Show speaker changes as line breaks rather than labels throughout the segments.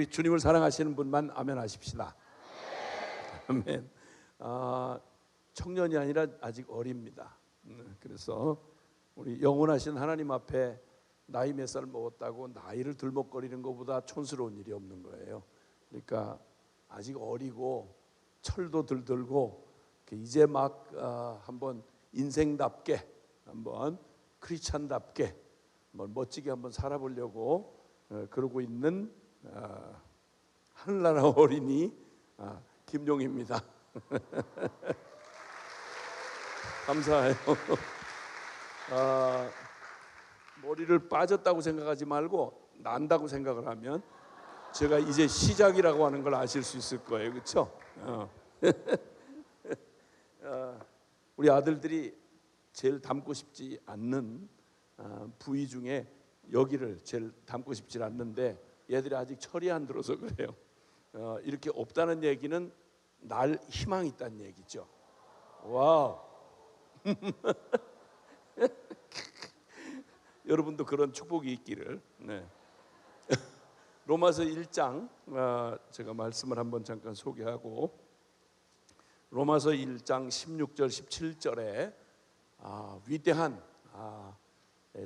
우리 주님을 사랑하시는 분만 아멘 하십시다. 아멘. 청년이 아니라 아직 어립니다. 그래서 우리 영원하신 하나님 앞에 나이 몇 살 먹었다고 나이를 들먹거리는 것보다 촌스러운 일이 없는 거예요. 그러니까 아직 어리고 철도 들들고 이제 막 한번 인생답게 한번 크리스찬답게 멋지게 한번 살아보려고 그러고 있는 하늘나라 어린이 김용입니다. 감사해요. 머리를 빠졌다고 생각하지 말고 난다고 생각을 하면 제가 이제 시작이라고 하는 걸 아실 수 있을 거예요. 그렇죠? 우리 아들들이 제일 닮고 싶지 않는 부위 중에 여기를 제일 닮고 싶지 않는데 얘들이 아직 철이 안 들어서 그래요. 이렇게 없다는 얘기는 날 희망이 있다는 얘기죠. 와우. 여러분도 그런 축복이 있기를. 네. 로마서 1장 제가 말씀을 한번 잠깐 소개하고, 로마서 1장 16절 17절에 위대한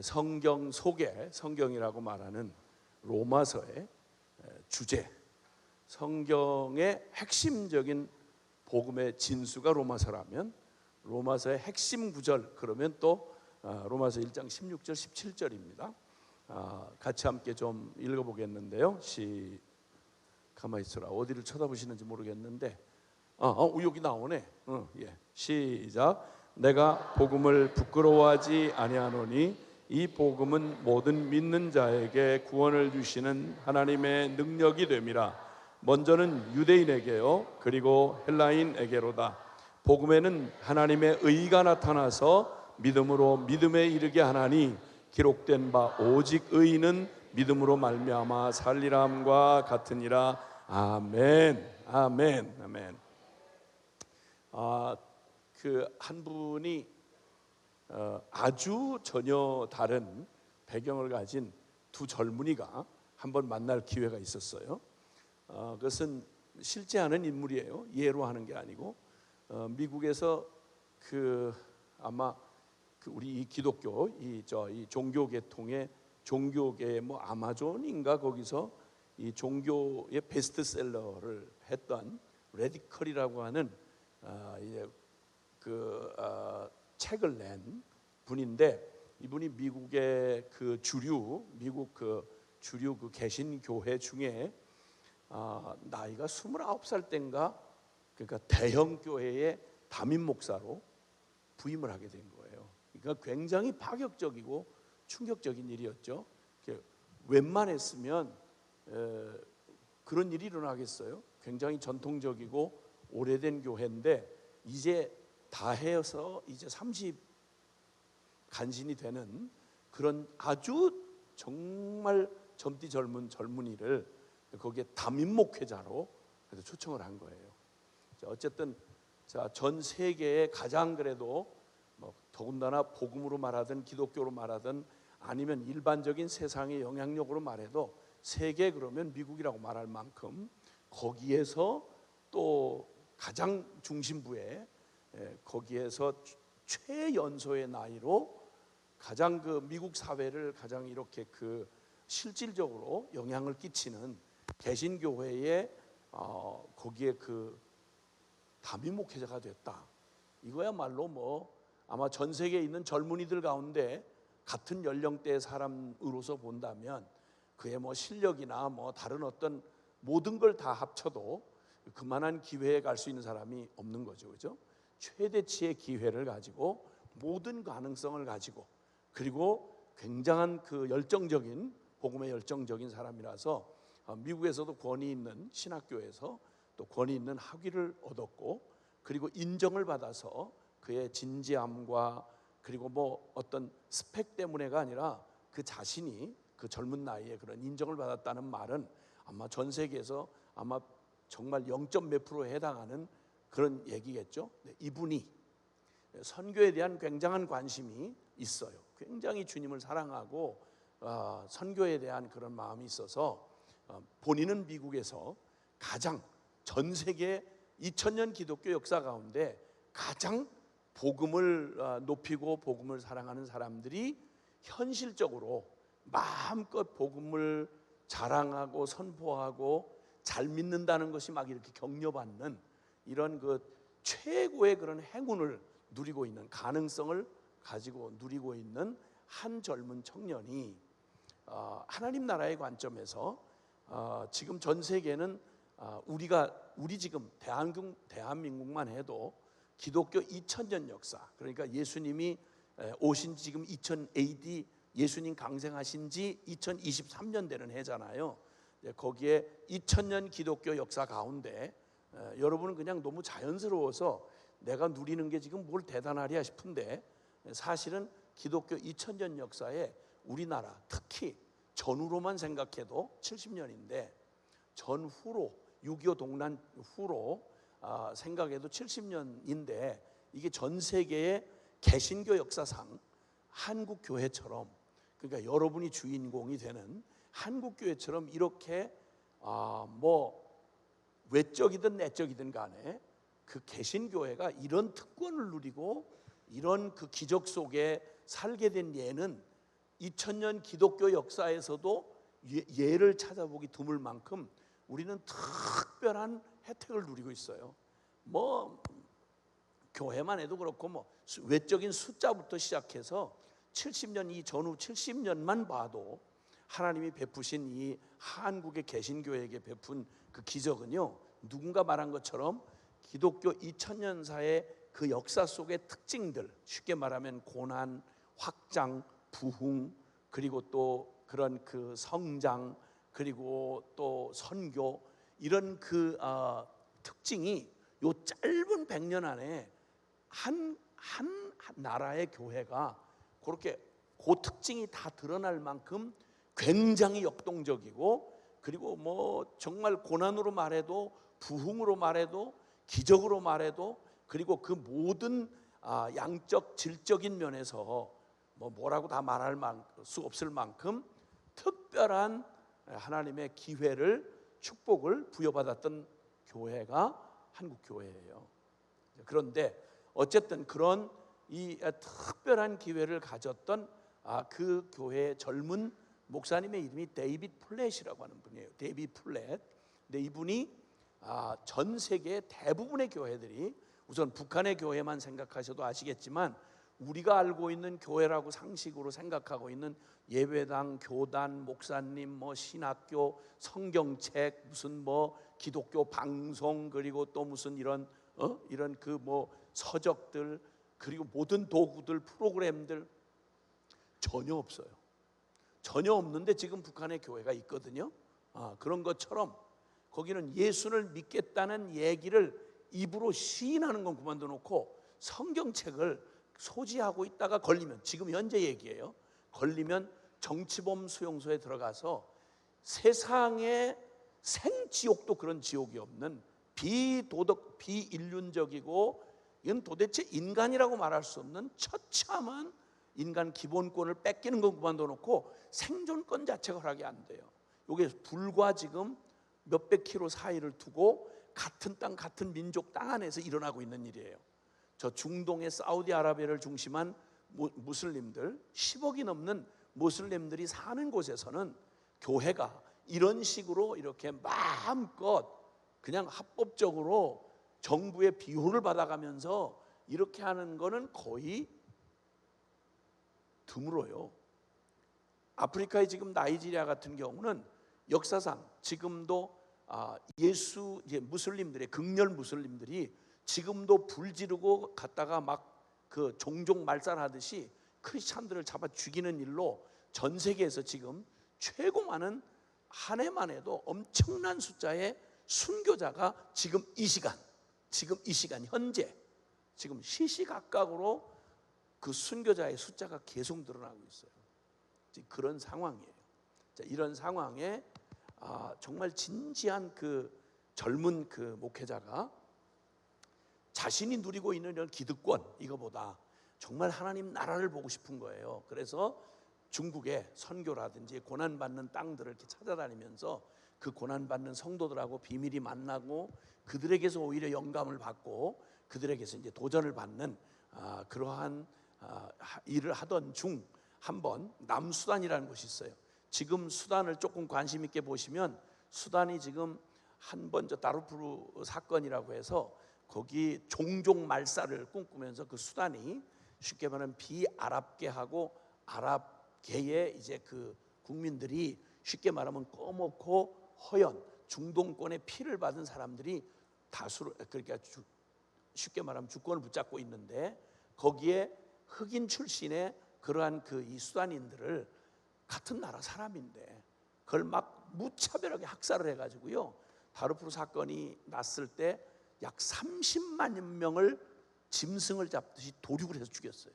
성경 소개, 성경이라고 말하는 로마서의 주제, 성경의 핵심적인 복음의 진수가 로마서라면 로마서의 핵심 구절, 그러면 또 로마서 1장 16절 17절입니다. 같이 함께 좀 읽어보겠는데요. 가만히 있어라. 어디를 쳐다보시는지 모르겠는데 여기 나오네. 예. 시작. 내가 복음을 부끄러워하지 아니하노니 이 복음은 모든 믿는 자에게 구원을 주시는 하나님의 능력이 됨이라. 먼저는 유대인에게요 그리고 헬라인에게로다. 복음에는 하나님의 의가 나타나서 믿음으로 믿음에 이르게 하나니 기록된 바 오직 의인은 믿음으로 말미암아 살리람과 같으니라. 아멘. 아멘. 아멘. 그 한 분이 아주 전혀 다른 배경을 가진 두 젊은이가 한번 만날 기회가 있었어요. 그것은 실제하는 인물이에요. 예로 하는 게 아니고 미국에서 아마 우리 이 기독교 이 종교 계통의 종교계의 아마존인가 거기서 이 종교의 베스트셀러를 했던 레디컬이라고 하는 책을 낸 분인데, 이분이 미국의 미국 주류 개신교회 중에 나이가 29살 때인가 그러니까 대형 교회의 담임 목사로 부임을 하게 된 거예요. 그러니까 굉장히 파격적이고 충격적인 일이었죠. 웬만했으면 그런 일이 일어나겠어요? 굉장히 전통적이고 오래된 교회인데 이제 다 해서 이제 30 간신이 되는 그런 아주 정말 젊디 젊은 젊은이를 거기에 담임 목회자로 초청을 한 거예요. 어쨌든 전 세계에 가장 그래도 더군다나 복음으로 말하든 기독교로 말하든 아니면 일반적인 세상의 영향력으로 말해도 세계 그러면 미국이라고 말할 만큼 거기에서 또 가장 중심부에 거기에서 최연소의 나이로 가장 미국 사회를 가장 이렇게 실질적으로 영향을 끼치는 개신교회의 거기에 담임 목회자가 됐다. 이거야말로 아마 전 세계에 있는 젊은이들 가운데 같은 연령대의 사람으로서 본다면 그의 실력이나 다른 어떤 모든 걸 다 합쳐도 그만한 기회에 갈 수 있는 사람이 없는 거죠. 그죠? 최대치의 기회를 가지고 모든 가능성을 가지고 그리고 굉장한 열정적인 복음의 열정적인 사람이라서 미국에서도 권위 있는 신학교에서 또 권위 있는 학위를 얻었고 그리고 인정을 받아서 그의 진지함과 그리고 어떤 스펙 때문에가 아니라 그 자신이 그 젊은 나이에 그런 인정을 받았다는 말은 아마 전 세계에서 아마 정말 0. 몇 프로에 해당하는 그런 얘기겠죠. 이분이 선교에 대한 굉장한 관심이 있어요. 굉장히 주님을 사랑하고 선교에 대한 그런 마음이 있어서 본인은 미국에서 가장 전 세계 2000년 기독교 역사 가운데 가장 복음을 높이고 복음을 사랑하는 사람들이 현실적으로 마음껏 복음을 자랑하고 선포하고 잘 믿는다는 것이 막 이렇게 격려받는 이런 그 최고의 그런 행운을 누리고 있는, 가능성을 가지고 누리고 있는 한 젊은 청년이 하나님 나라의 관점에서 지금 전 세계는 우리 지금 대한민국만 해도 기독교 2000년 역사, 그러니까 예수님이 오신 지금 2000 AD, 예수님 강생하신 지 2023년 되는 해잖아요. 거기에 2000년 기독교 역사 가운데 여러분은 그냥 너무 자연스러워서 내가 누리는 게 지금 뭘 대단하랴 싶은데, 사실은 기독교 2000년 역사에 우리나라 특히 전후로만 생각해도 70년인데 전후로 6.25 동란 후로 생각해도 70년인데, 이게 전 세계의 개신교 역사상 한국 교회처럼, 그러니까 여러분이 주인공이 되는 한국 교회처럼 이렇게 뭐 외적이든 내적이든 간에 그 개신교회가 이런 특권을 누리고 이런 그 기적 속에 살게 된 예는 2000년 기독교 역사에서도 예를 찾아보기 드물 만큼 우리는 특별한 혜택을 누리고 있어요. 뭐 교회만 해도 그렇고 뭐 외적인 숫자부터 시작해서 70년, 이 전후 70년만 봐도 하나님이 베푸신 이 한국의 개신교회에게 베푼 그 기적은요, 누군가 말한 것처럼 기독교 2000년사의 그 역사 속의 특징들, 쉽게 말하면 고난, 확장, 부흥, 그리고 또 그런 그 성장, 그리고 또 선교, 이런 그 특징이 요 짧은 100년 안에 한 나라의 교회가 그렇게 그 특징이 다 드러날 만큼 굉장히 역동적이고, 그리고 뭐 정말 고난으로 말해도 부흥으로 말해도 기적으로 말해도, 그리고 그 모든 양적 질적인 면에서 뭐라고 다 말할 수 없을 만큼 특별한 하나님의 기회를, 축복을 부여받았던 교회가 한국 교회예요. 그런데 어쨌든 그런 이 특별한 기회를 가졌던 그 교회의 젊은 목사님의 이름이 데이빗 플랫이라고 하는 분이에요. 데이빗 플랫. 근데 이분이 전 세계 대부분의 교회들이, 우선 북한의 교회만 생각하셔도 아시겠지만 우리가 알고 있는 교회라고 상식으로 생각하고 있는 예배당, 교단, 목사님, 뭐 신학교, 성경책, 무슨 뭐 기독교 방송, 그리고 또 무슨 이런 그 뭐 서적들, 그리고 모든 도구들, 프로그램들 전혀 없어요. 전혀 없는데 지금 북한의 교회가 있거든요. 그런 것처럼 거기는 예수를 믿겠다는 얘기를 입으로 시인하는 건 그만둬 놓고 성경책을 소지하고 있다가 걸리면, 지금 현재 얘기예요, 걸리면 정치범 수용소에 들어가서 세상의 생지옥도 그런 지옥이 없는 비도덕, 비인륜적이고, 이건 도대체 인간이라고 말할 수 없는 처참한 인간 기본권을 뺏기는 건 그만둬 놓고 생존권 자체가 허락이 안 돼요. 이게 불과 지금 몇백 킬로 사이를 두고 같은 땅, 같은 민족 땅 안에서 일어나고 있는 일이에요. 저 중동의 사우디아라비아를 중심한 무슬림들, 10억이 넘는 무슬림들이 사는 곳에서는 교회가 이런 식으로 이렇게 마음껏 그냥 합법적으로 정부의 비호를 받아가면서 이렇게 하는 거는 거의 드물어요. 아프리카의 지금 나이지리아 같은 경우는 역사상 지금도 이제 무슬림들의, 극렬 무슬림들이 지금도 불 지르고 갔다가 막 그 종족 말살하듯이 크리스찬들을 잡아 죽이는 일로 전 세계에서 지금 최고 많은, 한 해만 해도 엄청난 숫자의 순교자가 지금 이 시간 현재 지금 시시각각으로 그 순교자의 숫자가 계속 늘어나고 있어요. 그런 상황이에요. 이런 상황에 정말 진지한 그 젊은 그 목회자가 자신이 누리고 있는 이런 기득권, 이거보다 정말 하나님 나라를 보고 싶은 거예요. 그래서 중국의 선교라든지 고난받는 땅들을 이렇게 찾아다니면서 그 고난받는 성도들하고 비밀이 만나고 그들에게서 오히려 영감을 받고 그들에게서 이제 도전을 받는 그러한 일을 하던 중 한번 남수단이라는 곳이 있어요. 지금 수단을 조금 관심 있게 보시면 수단이 지금 한번 저 다르푸르 사건이라고 해서 거기 종족 말살을 꿈꾸면서 그 수단이 쉽게 말하면 비아랍계하고 아랍계의 이제 그 국민들이 쉽게 말하면 꺼먹고 허연 중동권의 피를 받은 사람들이 다수로, 그러니까 쉽게 말하면 주권을 붙잡고 있는데 거기에 흑인 출신의 그러한 그 이 수단인들을 같은 나라 사람인데 그걸 막 무차별하게 학살을 해가지고요, 다르푸르 사건이 났을 때 약 30만 명을 짐승을 잡듯이 도륙을 해서 죽였어요.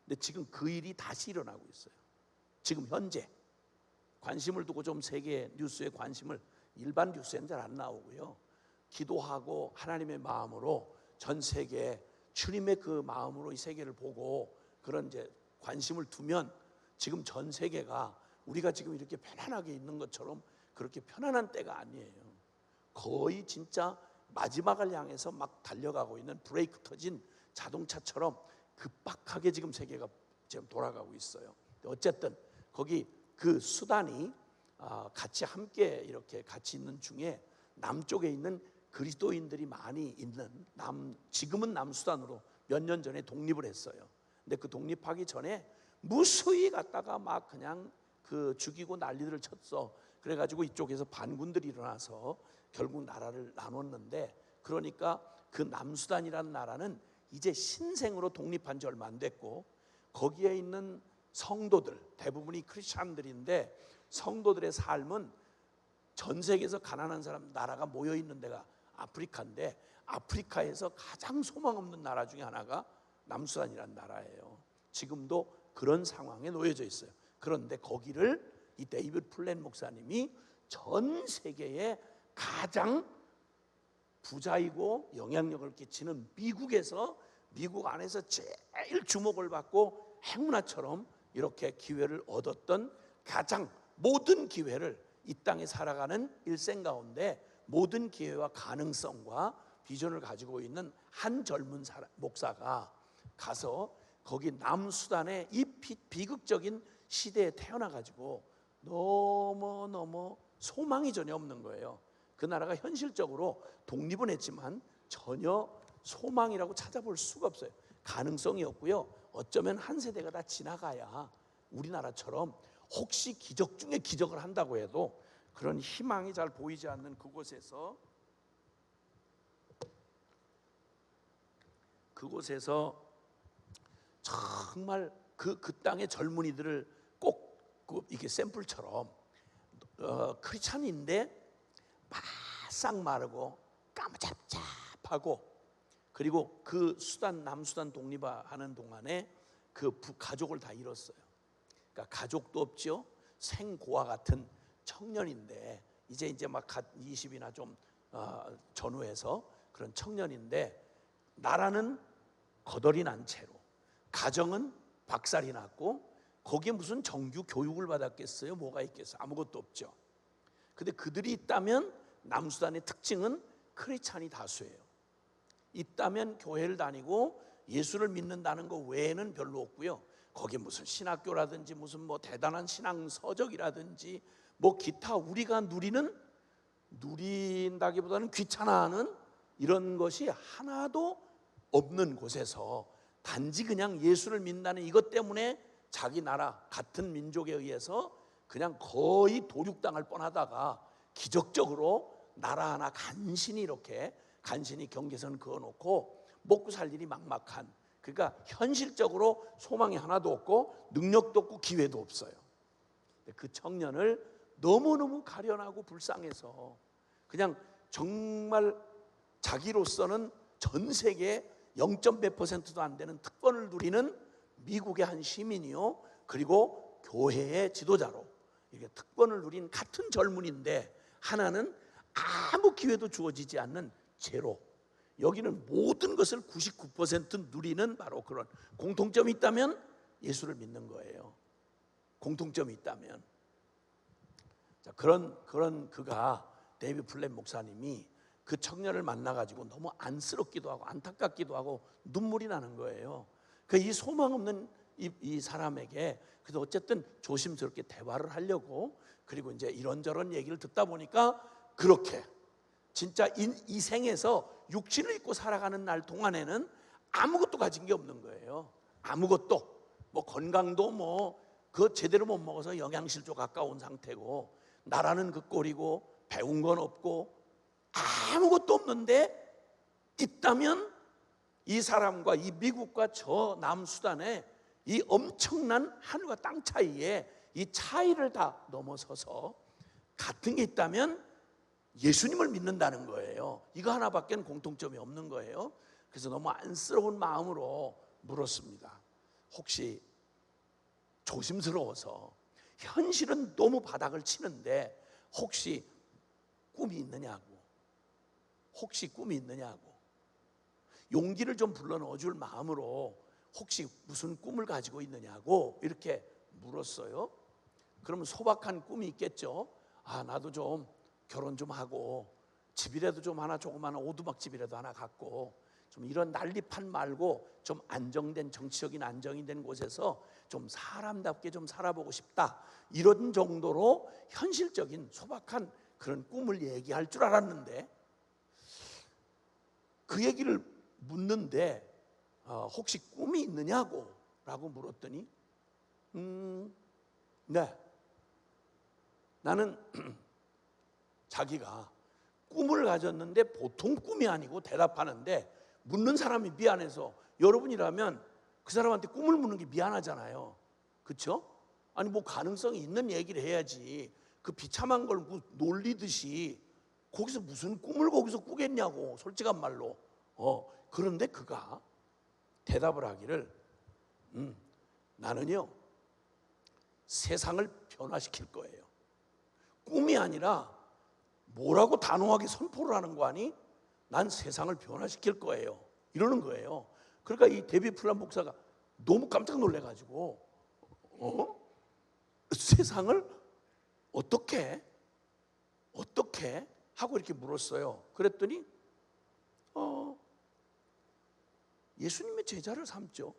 근데 지금 그 일이 다시 일어나고 있어요. 지금 현재 관심을 두고 좀 세계 뉴스에 관심을, 일반 뉴스에는 잘 안 나오고요, 기도하고 하나님의 마음으로 전 세계 주님의 그 마음으로 이 세계를 보고 그런 이제 관심을 두면 지금 전 세계가 우리가 지금 이렇게 편안하게 있는 것처럼 그렇게 편안한 때가 아니에요. 거의 진짜 마지막을 향해서 막 달려가고 있는 브레이크 터진 자동차처럼 급박하게 지금 세계가 지금 돌아가고 있어요. 어쨌든 거기 그 수단이 같이 함께 이렇게 같이 있는 중에 남쪽에 있는 그리스도인들이 많이 있는 지금은 남수단으로 몇 년 전에 독립을 했어요. 근데 그 독립하기 전에 무수히 갔다가 막 그냥 그 죽이고 난리를 쳤어. 그래가지고 이쪽에서 반군들이 일어나서 결국 나라를 나눴는데, 그러니까 그 남수단이라는 나라는 이제 신생으로 독립한 지 얼마 안 됐고 거기에 있는 성도들 대부분이 크리스찬들인데 성도들의 삶은 전 세계에서 가난한 사람 나라가 모여 있는 데가 아프리카인데 아프리카에서 가장 소망 없는 나라 중에 하나가 남수단이라는 나라예요. 지금도 그런 상황에 놓여져 있어요. 그런데 거기를 이 데이비드 플랜 목사님이 전 세계에 가장 부자이고 영향력을 끼치는 미국 안에서 제일 주목을 받고 행운아처럼 이렇게 기회를 얻었던, 가장 모든 기회를 이 땅에 살아가는 일생 가운데 모든 기회와 가능성과 비전을 가지고 있는 한 젊은 목사가 가서 거기 남수단의 이 비극적인 시대에 태어나가지고 너무 소망이 전혀 없는 거예요. 그 나라가 현실적으로 독립은 했지만 전혀 소망이라고 찾아볼 수가 없어요. 가능성이 없고요. 어쩌면 한 세대가 다 지나가야 우리나라처럼 혹시 기적 중에 기적을 한다고 해도 그런 희망이 잘 보이지 않는 그곳에서 정말 그 땅의 젊은이들을 꼭 이게 샘플처럼 크리스찬인데 바싹 마르고 까무잡잡하고, 그리고 그 남수단 독립하는 동안에 그 가족을 다 잃었어요. 그러니까 가족도 없죠. 생고와 같은 청년인데 이제 막 20이나 좀 전후해서 그런 청년인데 나라는 거덜이 난 채로 가정은 박살이 났고 거기에 무슨 정규 교육을 받았겠어요? 뭐가 있겠어요? 아무것도 없죠. 근데 그들이 있다면 남수단의 특징은 크리스찬이 다수예요. 있다면 교회를 다니고 예수를 믿는다는 것 외에는 별로 없고요. 거기 무슨 신학교라든지 무슨 뭐 대단한 신앙 서적이라든지 뭐 기타 우리가 누린다기보다는 귀찮아하는 이런 것이 하나도 없는 곳에서 단지 그냥 예수를 믿는다는 이것 때문에 자기 나라 같은 민족에 의해서 그냥 거의 도륙당할 뻔하다가 기적적으로 나라 하나 간신히 경계선 그어놓고 먹고 살 일이 막막한, 그러니까 현실적으로 소망이 하나도 없고 능력도 없고 기회도 없어요. 그 청년을 너무너무 가련하고 불쌍해서 그냥 정말 자기로서는 전 세계 0.몇 %도 안 되는 특권을 누리는 미국의 한 시민이요, 그리고 교회의 지도자로 이렇게 특권을 누린 같은 젊은인데 하나는 아무 기회도 주어지지 않는 제로, 여기는 모든 것을 99% 누리는 바로 그런 공통점이 있다면 예수를 믿는 거예요. 공통점이 있다면. 자, 그런 그가 데이비 플랫 목사님이 그 청년을 만나가지고 너무 안쓰럽기도 하고 안타깝기도 하고 눈물이 나는 거예요. 그 이 소망 없는 이 사람에게 그래서 어쨌든 조심스럽게 대화를 하려고, 그리고 이제 이런저런 얘기를 듣다 보니까 그렇게 진짜 이 생에서 육신을 입고 살아가는 날 동안에는 아무것도 가진 게 없는 거예요. 아무것도. 뭐 건강도 뭐 그 제대로 못 먹어서 영양실조 가까운 상태고, 나라는 그 꼴이고, 배운 건 없고, 아무것도 없는데 있다면 이 사람과 이 미국과 저 남수단의 이 엄청난 하늘과 땅 차이에 이 차이를 다 넘어서서 같은 게 있다면 예수님을 믿는다는 거예요. 이거 하나밖에 공통점이 없는 거예요. 그래서 너무 안쓰러운 마음으로 물었습니다. 혹시 조심스러워서 현실은 너무 바닥을 치는데 혹시 꿈이 있느냐고, 혹시 꿈이 있느냐고, 용기를 좀 불러넣어 줄 마음으로 혹시 무슨 꿈을 가지고 있느냐고 이렇게 물었어요. 그러면 소박한 꿈이 있겠죠. 아, 나도 좀 결혼 좀 하고 집이라도 좀 하나, 조그마한 오두막집이라도 하나 갖고 좀 이런 난리판 말고 좀 안정된, 정치적인 안정이 된 곳에서 좀 사람답게 좀 살아보고 싶다, 이런 정도로 현실적인 소박한 그런 꿈을 얘기할 줄 알았는데, 그 얘기를 묻는데 혹시 꿈이 있느냐고 라고 물었더니 네, 나는 자기가 꿈을 가졌는데 보통 꿈이 아니고 대답하는데, 묻는 사람이 미안해서, 여러분이라면 그 사람한테 꿈을 묻는 게 미안하잖아요. 그렇죠? 아니 뭐 가능성이 있는 얘기를 해야지, 그 비참한 걸 놀리듯이 거기서 무슨 꿈을 거기서 꾸겠냐고, 솔직한 말로. 그런데 그가 대답을 하기를 나는요 세상을 변화시킬 거예요. 꿈이 아니라 뭐라고 단호하게 선포를 하는 거 아니? 난 세상을 변화시킬 거예요, 이러는 거예요. 그러니까 이 데이비 플랫 목사가 너무 깜짝 놀래가지고 세상을 어떻게 하고 이렇게 물었어요. 그랬더니 예수님의 제자를 삼죠.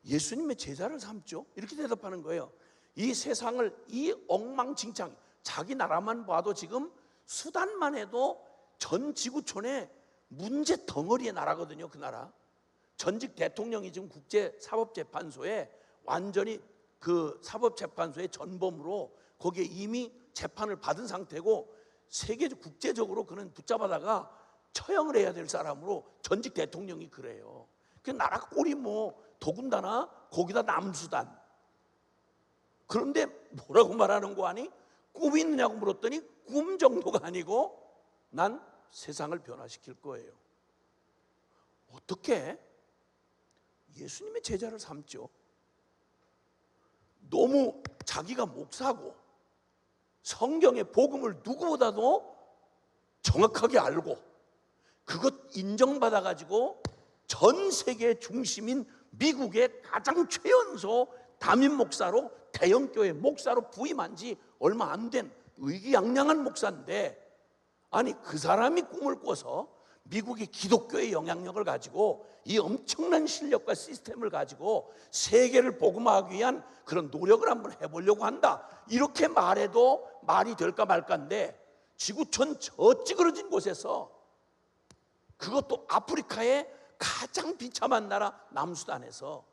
예수님의 제자를 삼죠. 이렇게 대답하는 거예요. 이 세상을, 이 엉망진창, 자기 나라만 봐도 지금 수단만 해도 전 지구촌에 문제 덩어리의 나라거든요. 그 나라. 전직 대통령이 지금 국제사법재판소에 완전히 그 사법재판소의 전범으로 거기에 이미 재판을 받은 상태고, 세계적 국제적으로 그는 붙잡아다가 처형을 해야 될 사람으로 전직 대통령이 그래요. 그 나라 꼴이 뭐 더군다나 거기다 남수단. 그런데 뭐라고 말하는 거 아니? 꿈이 있느냐고 물었더니 꿈 정도가 아니고 난 세상을 변화시킬 거예요. 어떻게? 예수님의 제자를 삼죠. 너무 자기가 목사고 성경의 복음을 누구보다도 정확하게 알고 그것 인정받아가지고 전 세계 중심인 미국의 가장 최연소 담임 목사로, 대형교회 목사로 부임한 지 얼마 안 된 의기양양한 목사인데, 아니 그 사람이 꿈을 꿔서 미국의 기독교의 영향력을 가지고 이 엄청난 실력과 시스템을 가지고 세계를 복음화하기 위한 그런 노력을 한번 해보려고 한다, 이렇게 말해도 말이 될까 말까인데, 지구촌 저 찌그러진 곳에서, 그것도 아프리카의 가장 비참한 나라 남수단에서,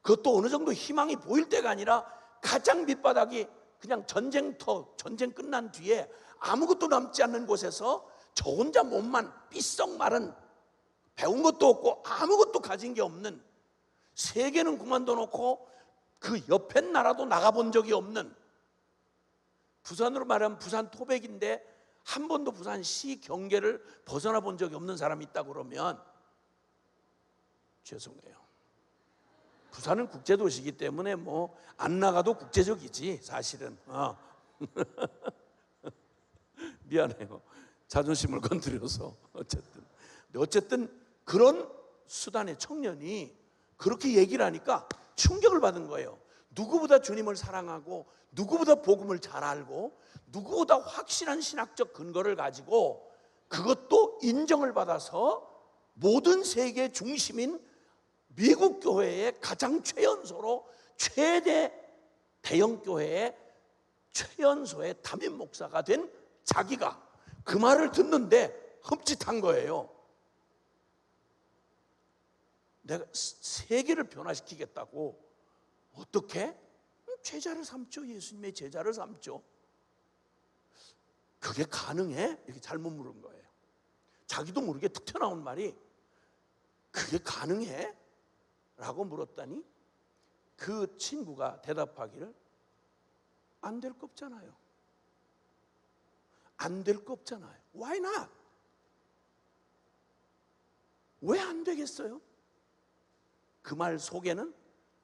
그것도 어느 정도 희망이 보일 때가 아니라 가장 밑바닥이 그냥 전쟁터, 전쟁 끝난 뒤에 아무것도 남지 않는 곳에서 저 혼자 몸만 삐썩 마른, 배운 것도 없고 아무것도 가진 게 없는, 세계는 그만둬 놓고 그 옆에 나라도 나가본 적이 없는, 부산으로 말하면 부산 토백인데 한 번도 부산시 경계를 벗어나 본 적이 없는 사람이 있다 그러면 죄송해요. 부산은 국제도시이기 때문에 뭐 안 나가도 국제적이지 사실은. 미안해요. 자존심을 건드려서. 어쨌든 그런 수단의 청년이 그렇게 얘기를 하니까 충격을 받은 거예요. 누구보다 주님을 사랑하고 누구보다 복음을 잘 알고 누구보다 확실한 신학적 근거를 가지고 그것도 인정을 받아서 모든 세계 중심인 미국 교회의 가장 최연소로 최대 대형 교회의 최연소의 담임 목사가 된 자기가 그 말을 듣는데 흠칫한 거예요. 내가 세계를 변화시키겠다고. 어떻게? 제자를 삼죠. 예수님의 제자를 삼죠. 그게 가능해? 이렇게 잘못 물은 거예요. 자기도 모르게 툭 튀어나온 말이 그게 가능해? 라고 물었더니 그 친구가 대답하기를 안 될 거 없잖아요. 안 될 거 없잖아요. Why not? 왜 안 되겠어요? 그 말 속에는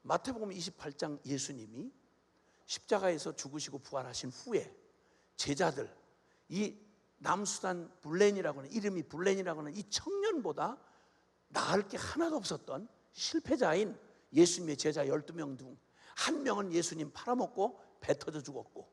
마태복음 28장 예수님이 십자가에서 죽으시고 부활하신 후에 제자들, 이 남수단 불렌이라고 하는, 이름이 불렌이라고 하는 이 청년보다 나을 게 하나도 없었던 실패자인 예수님의 제자 12명 중 한 명은 예수님 팔아먹고 배 터져 죽었고,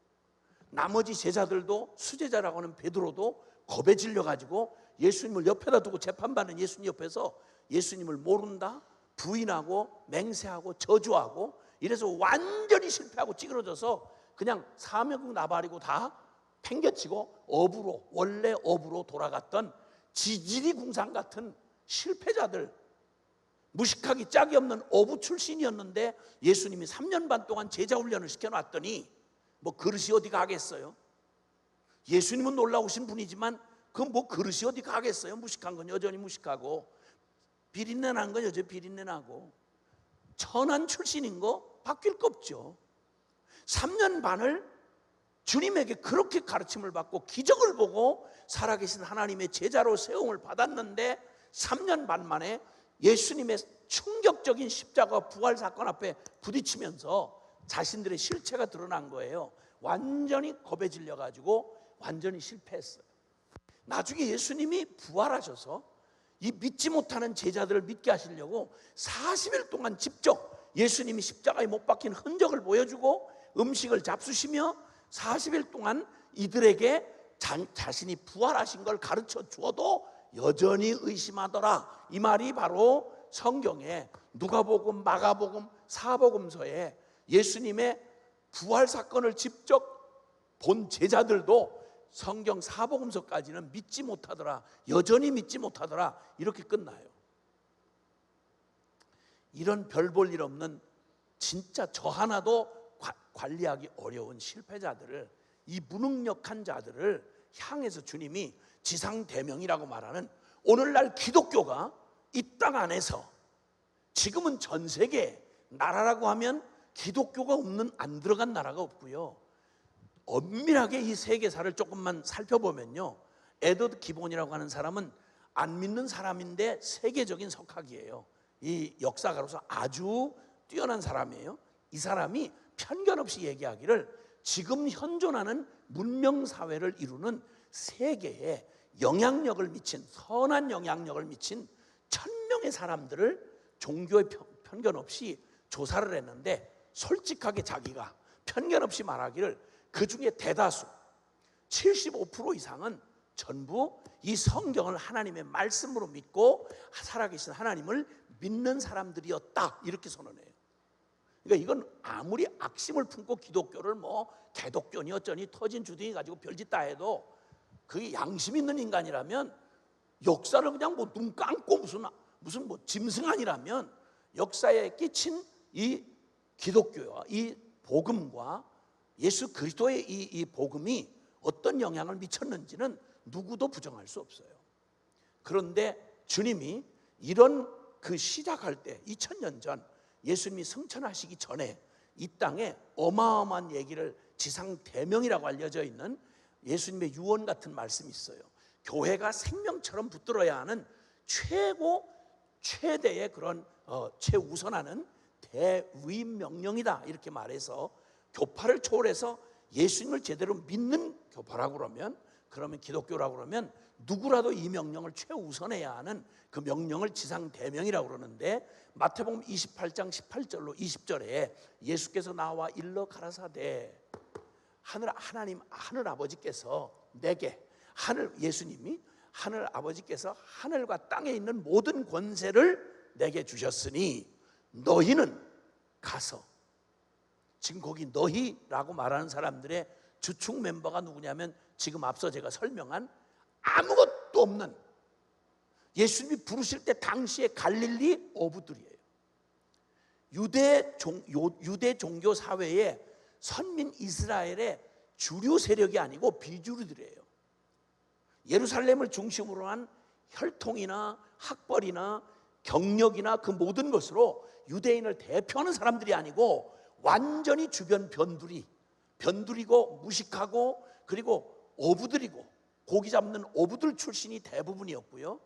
나머지 제자들도 수제자라고 하는 베드로도 겁에 질려가지고 예수님을 옆에다 두고 재판받는 예수님 옆에서 예수님을 모른다, 부인하고 맹세하고 저주하고, 이래서 완전히 실패하고 찌그러져서 그냥 사명국 나발이고 다 팽개치고 어부로, 원래 어부로 돌아갔던 지지리 궁상 같은 실패자들, 무식하기 짝이 없는 어부 출신이었는데 예수님이 3년 반 동안 제자 훈련을 시켜놨더니 뭐 그릇이 어디 가겠어요? 예수님은 놀라우신 분이지만 그 뭐 그릇이 어디 가겠어요? 무식한 건 여전히 무식하고, 비린내 나는 건 여전히 비린내 나고, 천한 출신인 거 바뀔 거 없죠. 3년 반을 주님에게 그렇게 가르침을 받고 기적을 보고 살아계신 하나님의 제자로 세움을 받았는데 3년 반 만에 예수님의 충격적인 십자가 부활 사건 앞에 부딪히면서 자신들의 실체가 드러난 거예요. 완전히 겁에 질려가지고 완전히 실패했어요. 나중에 예수님이 부활하셔서 이 믿지 못하는 제자들을 믿게 하시려고 40일 동안 직접 예수님이 십자가에 못 박힌 흔적을 보여주고 음식을 잡수시며 40일 동안 이들에게 자신이 부활하신 걸 가르쳐 주어도 여전히 의심하더라. 이 말이 바로 성경에 누가복음, 마가복음, 사복음서에 예수님의 부활 사건을 직접 본 제자들도 성경 사복음서까지는 믿지 못하더라, 여전히 믿지 못하더라, 이렇게 끝나요. 이런 별 볼 일 없는 진짜 저 하나도 관리하기 어려운 실패자들을, 이 무능력한 자들을 향해서 주님이 지상대명이라고 말하는, 오늘날 기독교가 이 땅 안에서 지금은 전 세계 나라라고 하면 기독교가 없는, 안 들어간 나라가 없고요. 엄밀하게 이 세계사를 조금만 살펴보면요, 에드워드 기본이라고 하는 사람은 안 믿는 사람인데 세계적인 석학이에요. 이 역사가로서 아주 뛰어난 사람이에요. 이 사람이 편견 없이 얘기하기를 지금 현존하는 문명사회를 이루는 세계에 영향력을 미친, 선한 영향력을 미친 1000명의 사람들을 종교의 편견 없이 조사를 했는데, 솔직하게 자기가 편견 없이 말하기를 그 중에 대다수 75% 이상은 전부 이 성경을 하나님의 말씀으로 믿고 살아계신 하나님을 믿는 사람들이었다, 이렇게 선언해요. 그러니까 이건 아무리 악심을 품고 기독교를 뭐 개독교니 어쩌니 터진 주둥이 가지고 별짓 다 해도 그게 양심 있는 인간이라면, 역사를 그냥 뭐 눈 감고 무슨 뭐 짐승아니라면 역사에 끼친 이 기독교와 이 복음과 예수 그리스도의 이 복음이 어떤 영향을 미쳤는지는 누구도 부정할 수 없어요. 그런데 주님이 이런 그 시작할 때 2000년 전 예수님이 승천하시기 전에 이 땅에 어마어마한 얘기를, 지상대명이라고 알려져 있는 예수님의 유언 같은 말씀이 있어요. 교회가 생명처럼 붙들어야 하는 최대의 그런 최우선하는 대위임 명령이다, 이렇게 말해서 교파를 초월해서 예수님을 제대로 믿는 교파라고 그러면 기독교라고 그러면
누구라도 이 명령을 최우선해야 하는 그 명령을 지상대명이라고 그러는데, 마태복음 28장 18절로 20절에 예수께서 나와 일러 가라사대, 하나님 하늘 아버지께서 내게, 예수님이 하늘 아버지께서 하늘과 땅에 있는 모든 권세를 내게 주셨으니 너희는 가서, 지금 거기 너희라고 말하는 사람들의 주축 멤버가 누구냐면 지금 앞서 제가 설명한 아무것도 없는, 예수님이 부르실 때 당시의 갈릴리 어부들이에요. 유대 종교 사회의 선민 이스라엘의 주류 세력이 아니고 비주류들이에요. 예루살렘을 중심으로 한 혈통이나 학벌이나 경력이나 그 모든 것으로 유대인을 대표하는 사람들이 아니고 완전히 주변 변두리고 무식하고, 그리고 어부들이고 고기 잡는 어부들 출신이 대부분이었고요.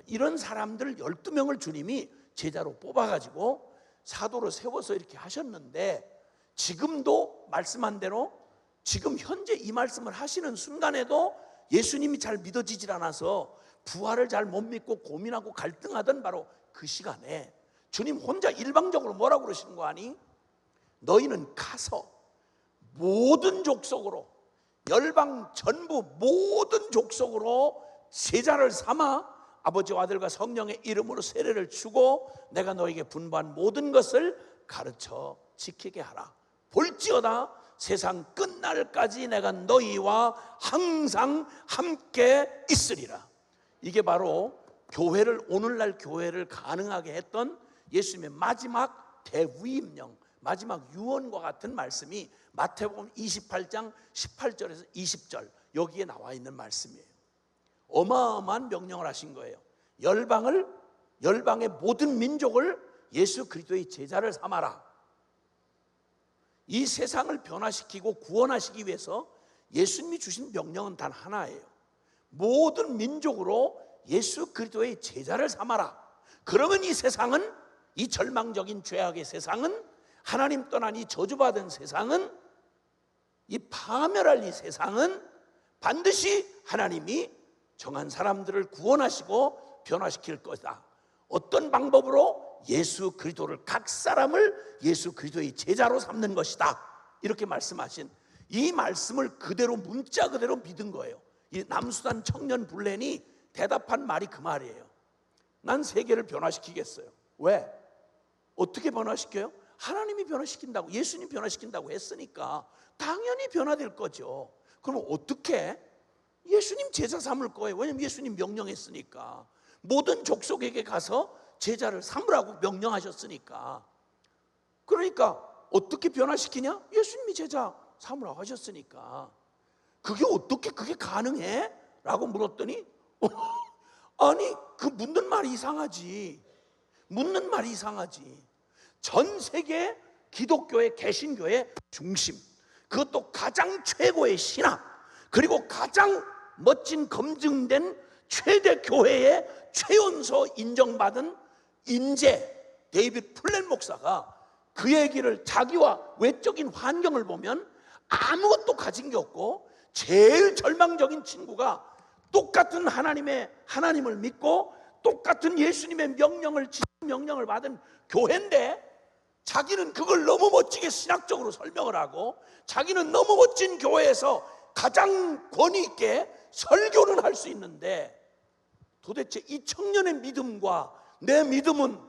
이런 사람들 12명을 주님이 제자로 뽑아가지고 사도로 세워서 이렇게 하셨는데, 지금도 말씀한 대로 지금 현재 이 말씀을 하시는 순간에도 예수님이 잘 믿어지질 않아서 부활을 잘 못 믿고 고민하고 갈등하던 바로 그 시간에 주님 혼자 일방적으로 뭐라고 그러시는 거 아니? 너희는 가서 모든 족속으로, 열방 전부 모든 족속으로 제자를 삼아 아버지와 아들과 성령의 이름으로 세례를 주고 내가 너에게 분부한 모든 것을 가르쳐 지키게 하라. 볼지어다 세상 끝날까지 내가 너희와 항상 함께 있으리라. 이게 바로 교회를, 오늘날 교회를 가능하게 했던 예수님의 마지막 대위임령, 마지막 유언과 같은 말씀이 마태복음 28장 18절에서 20절 여기에 나와 있는 말씀이에요. 어마어마한 명령을 하신 거예요. 열방의 모든 민족을 예수 그리스도의 제자를 삼아라. 이 세상을 변화시키고 구원하시기 위해서 예수님이 주신 명령은 단 하나예요. 모든 민족으로 예수 그리스도의 제자를 삼아라. 그러면 이 세상은, 이 절망적인 죄악의 세상은, 하나님 떠난 이 저주받은 세상은, 이 파멸할 이 세상은 반드시 하나님이 정한 사람들을 구원하시고 변화시킬 것이다. 어떤 방법으로? 예수 그리스도를, 각 사람을 예수 그리스도의 제자로 삼는 것이다. 이렇게 말씀하신 이 말씀을 그대로, 문자 그대로 믿은 거예요. 이 남수단 청년 블렌이 대답한 말이 그 말이에요. 난 세계를 변화시키겠어요. 왜? 어떻게 변화시켜요? 하나님이 변화시킨다고, 예수님 변화시킨다고 했으니까 당연히 변화될 거죠. 그럼 어떻게? 예수님 제자 삼을 거예요. 왜냐하면 예수님 명령했으니까. 모든 족속에게 가서 제자를 삼으라고 명령하셨으니까. 그러니까 어떻게 변화시키냐? 예수님이 제자 삼으라고 하셨으니까. 그게 어떻게 그게 가능해? 라고 물었더니 아니 그 묻는 말이 이상하지. 전 세계 기독교의 개신교의 중심, 그것도 가장 최고의 신학, 그리고 가장 멋진 검증된 최대 교회의 최연소 인정받은 인재 데이빗 플랫 목사가 그 얘기를, 자기와 외적인 환경을 보면 아무것도 가진 게 없고 제일 절망적인 친구가 똑같은 하나님을 믿고 똑같은 예수님의 명령을 받은 교회인데, 자기는 그걸 너무 멋지게 신학적으로 설명을 하고 자기는 너무 멋진 교회에서 가장 권위 있게 설교는 할 수 있는데, 도대체 이 청년의 믿음과 내 믿음은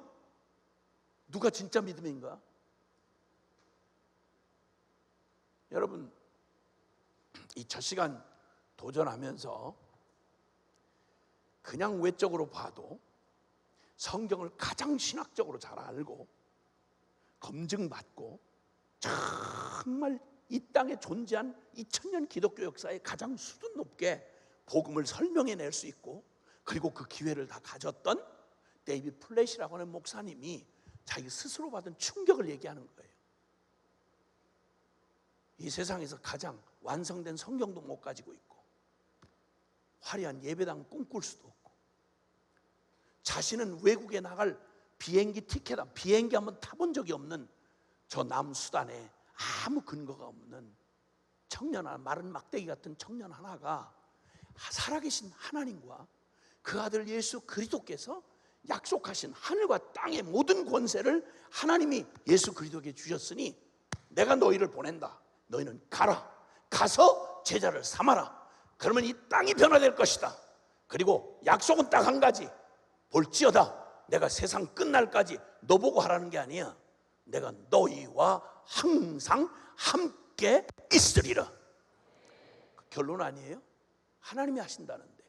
누가 진짜 믿음인가? 여러분, 이 첫 시간 도전하면서 그냥 외적으로 봐도 성경을 가장 신학적으로 잘 알고 검증받고 정말 이 땅에 존재한 2000년 기독교 역사에 가장 수준 높게 복음을 설명해낼 수 있고, 그리고 그 기회를 다 가졌던 데이빗 플랫이라고 하는 목사님이 자기 스스로 받은 충격을 얘기하는 거예요. 이 세상에서 가장 완성된 성경도 못 가지고 있고, 화려한 예배당 꿈꿀 수도 없고, 자신은 외국에 나갈 비행기 한번 타본 적이 없는 저 남수단에 아무 근거가 없는 청년 하나, 마른 막대기 같은 청년 하나가 살아계신 하나님과 그 아들 예수 그리스도께서 약속하신 하늘과 땅의 모든 권세를 하나님이 예수 그리스도에게 주셨으니 내가 너희를 보낸다. 너희는 가라. 가서 제자를 삼아라. 그러면 이 땅이 변화될 것이다. 그리고 약속은 딱 한 가지. 볼지어다 내가 세상 끝날까지 너보고 하라는 게 아니야. 내가 너희와 항상 함께 있으리라. 그 결론 아니에요? 하나님이 하신다는데,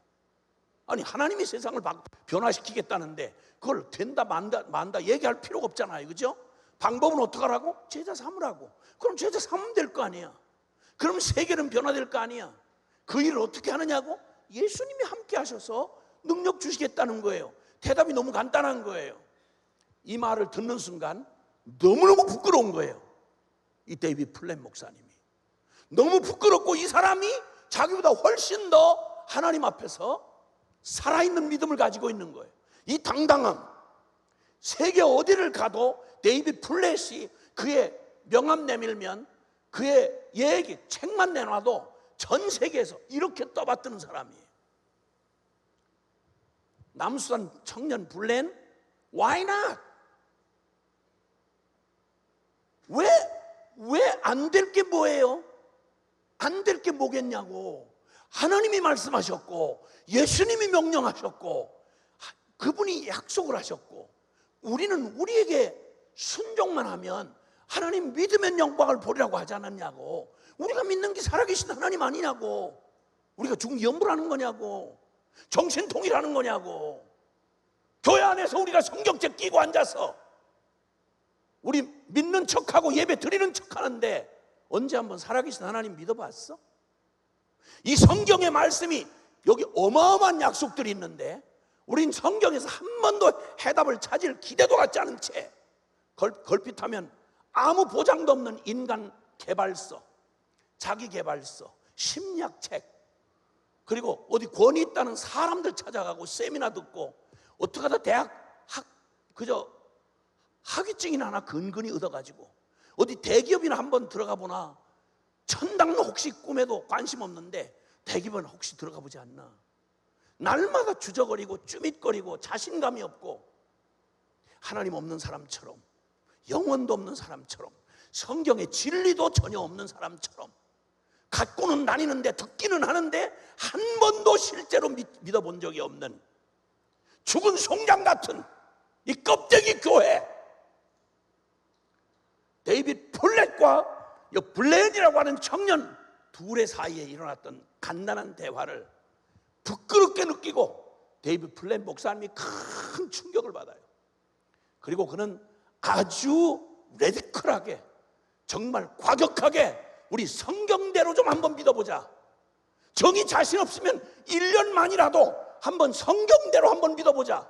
아니 하나님이 세상을 변화시키겠다는데 그걸 된다 만다 얘기할 필요가 없잖아요. 그죠? 방법은 어떻게 하라고? 제자 삼으라고. 그럼 제자 삼으면 될 거 아니야. 그럼 세계는 변화될 거 아니야. 그 일을 어떻게 하느냐고? 예수님이 함께 하셔서 능력 주시겠다는 거예요. 대답이 너무 간단한 거예요. 이 말을 듣는 순간 너무너무 부끄러운 거예요. 이 데이비드 플랫 목사님이 너무 부끄럽고, 이 사람이 자기보다 훨씬 더 하나님 앞에서 살아있는 믿음을 가지고 있는 거예요. 이 당당함. 세계 어디를 가도 데이비드 플랫이 그의 명함 내밀면, 그의 얘기 책만 내놔도 전 세계에서 이렇게 떠받드는 사람이에요. 남수단 청년 블렌, why not? 왜 안 될 게 뭐예요? 안 될 게 뭐겠냐고. 하나님이 말씀하셨고 예수님이 명령하셨고 그분이 약속을 하셨고, 우리는 우리에게 순종만 하면 하나님 믿으면 영광을 보리라고 하지 않았냐고. 우리가 믿는 게 살아계신 하나님 아니냐고. 우리가 죽은 염불하는 거냐고. 정신통일하는 거냐고. 교회 안에서 우리가 성경책 끼고 앉아서 우리 믿는 척하고 예배 드리는 척하는데 언제 한번 살아계신 하나님 믿어봤어? 이 성경의 말씀이 여기 어마어마한 약속들이 있는데 우린 성경에서 한 번도 해답을 찾을 기대도 갖지 않은 채 걸핏하면 아무 보장도 없는 인간 개발서, 자기 개발서, 심리학책, 그리고 어디 권위 있다는 사람들 찾아가고 세미나 듣고 어떻게 하다 대학 그저 학위증이나 하나 근근히 얻어가지고 어디 대기업이나 한번 들어가 보나. 천당은 혹시 꿈에도 관심 없는데 대기업은 혹시 들어가 보지 않나. 날마다 주저거리고 쭈밋거리고 자신감이 없고 하나님 없는 사람처럼, 영혼도 없는 사람처럼, 성경의 진리도 전혀 없는 사람처럼 갖고는 다니는데 듣기는 하는데 한 번도 실제로 믿어본 적이 없는 죽은 송장 같은 이 껍데기 교회. 데이비드 플랫과 블렌이라고 하는 청년 둘의 사이에 일어났던 간단한 대화를 부끄럽게 느끼고 데이비드 플랫 목사님이 큰 충격을 받아요. 그리고 그는 아주 레디컬하게, 정말 과격하게 우리 성경대로 좀 한번 믿어보자. 정이 자신 없으면 1년만이라도 한번 성경대로 한번 믿어보자.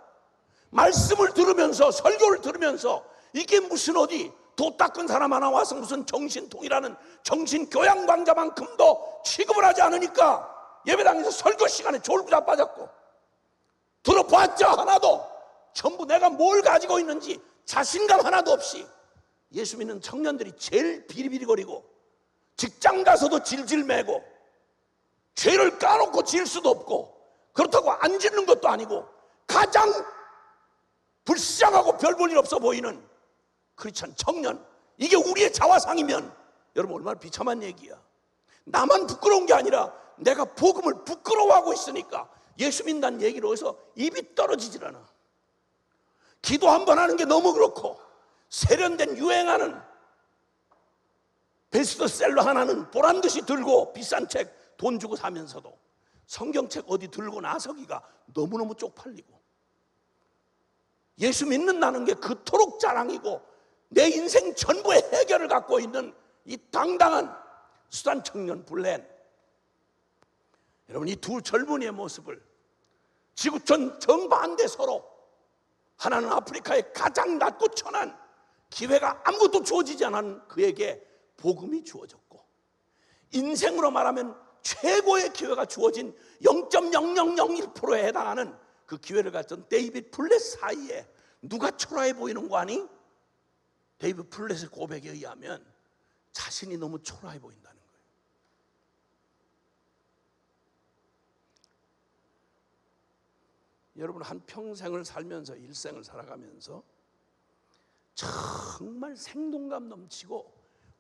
말씀을 들으면서, 설교를 들으면서 이게 무슨 어디 도 닦은 사람 하나 와서 무슨 정신통이라는 정신교양 강좌만큼도 취급을 하지 않으니까 예배당에서 설교 시간에 졸고 자빠졌고, 들어봤자 하나도 전부 내가 뭘 가지고 있는지 자신감 하나도 없이 예수 믿는 청년들이 제일 비리비리거리고 직장 가서도 질질 매고 죄를 까놓고 질 수도 없고 그렇다고 안 짓는 것도 아니고 가장 불쌍하고 별 볼 일 없어 보이는 크리스찬 청년, 이게 우리의 자화상이면 여러분 얼마나 비참한 얘기야. 나만 부끄러운 게 아니라 내가 복음을 부끄러워하고 있으니까 예수 믿는다는 얘기를 해서 입이 떨어지질 않아. 기도 한 번 하는 게 너무 그렇고 세련된 유행하는 베스트셀러 하나는 보란듯이 들고 비싼 책 돈 주고 사면서도 성경책 어디 들고 나서기가 너무너무 쪽팔리고, 예수 믿는다는 게 그토록 자랑이고 내 인생 전부의 해결을 갖고 있는 이 당당한 수단 청년 블렌. 여러분, 이 두 젊은이의 모습을 지구촌 정반대 서로, 하나는 아프리카의 가장 낮고 천한 기회가 아무것도 주어지지 않은 그에게 복음이 주어졌고, 인생으로 말하면 최고의 기회가 주어진 0.0001%에 해당하는 그 기회를 갖던 데이비드 플랫 사이에 누가 초라해 보이는 거 아니? 데이비드 플랫의 고백에 의하면 자신이 너무 초라해 보인다는 거예요. 여러분 한 평생을 살면서 일생을 살아가면서 정말 생동감 넘치고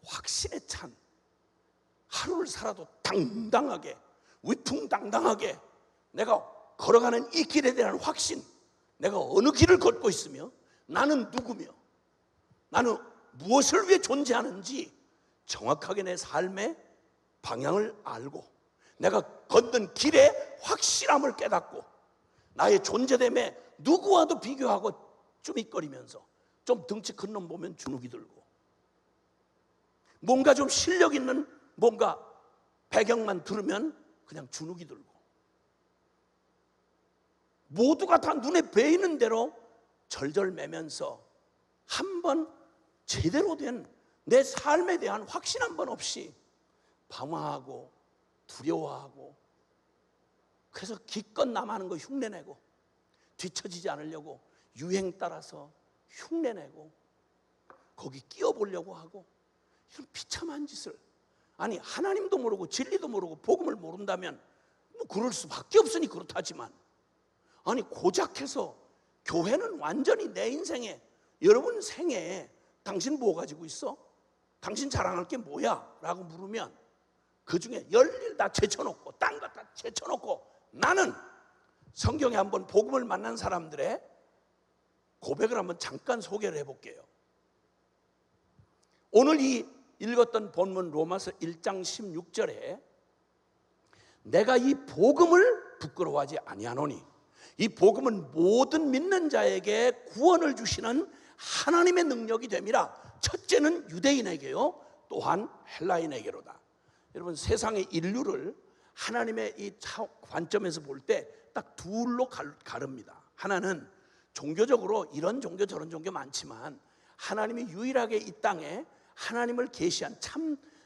확신에 찬 하루를 살아도 당당하게 위풍당당하게 내가 걸어가는 이 길에 대한 확신, 내가 어느 길을 걷고 있으며 나는 누구며 나는 무엇을 위해 존재하는지 정확하게 내 삶의 방향을 알고 내가 걷는 길의 확실함을 깨닫고 나의 존재됨에 누구와도 비교하고 쭈밋거리면서 좀 덩치 큰 놈 보면 주눅이 들고 뭔가 좀 실력 있는 뭔가 배경만 들으면 그냥 주눅이 들고 모두가 다 눈에 베이는 대로 절절매면서 한 번 제대로 된 내 삶에 대한 확신 한 번 없이 방황하고 두려워하고 그래서 기껏 남하는 거 흉내내고 뒤처지지 않으려고 유행 따라서 흉내내고 거기 끼어보려고 하고 이런 비참한 짓을 아니 하나님도 모르고 진리도 모르고 복음을 모른다면 뭐 그럴 수밖에 없으니 그렇다지만 아니 고작해서 교회는 완전히 내 인생에 여러분 생애에 당신 뭐 가지고 있어? 당신 자랑할 게 뭐야? 라고 물으면 그 중에 열일 다 제쳐놓고 딴 거 다 제쳐놓고 나는 성경에 한번 복음을 만난 사람들의 고백을 한번 잠깐 소개를 해볼게요. 오늘 이 읽었던 본문 로마서 1장 16절에 내가 이 복음을 부끄러워하지 아니하노니 이 복음은 모든 믿는 자에게 구원을 주시는 하나님의 능력이 됨이라. 첫째는 유대인에게요 또한 헬라인에게로다. 여러분 세상의 인류를 하나님의 이 관점에서 볼 때 딱 둘로 가릅니다. 하나는 종교적으로 이런 종교 저런 종교 많지만 하나님이 유일하게 이 땅에 하나님을 계시한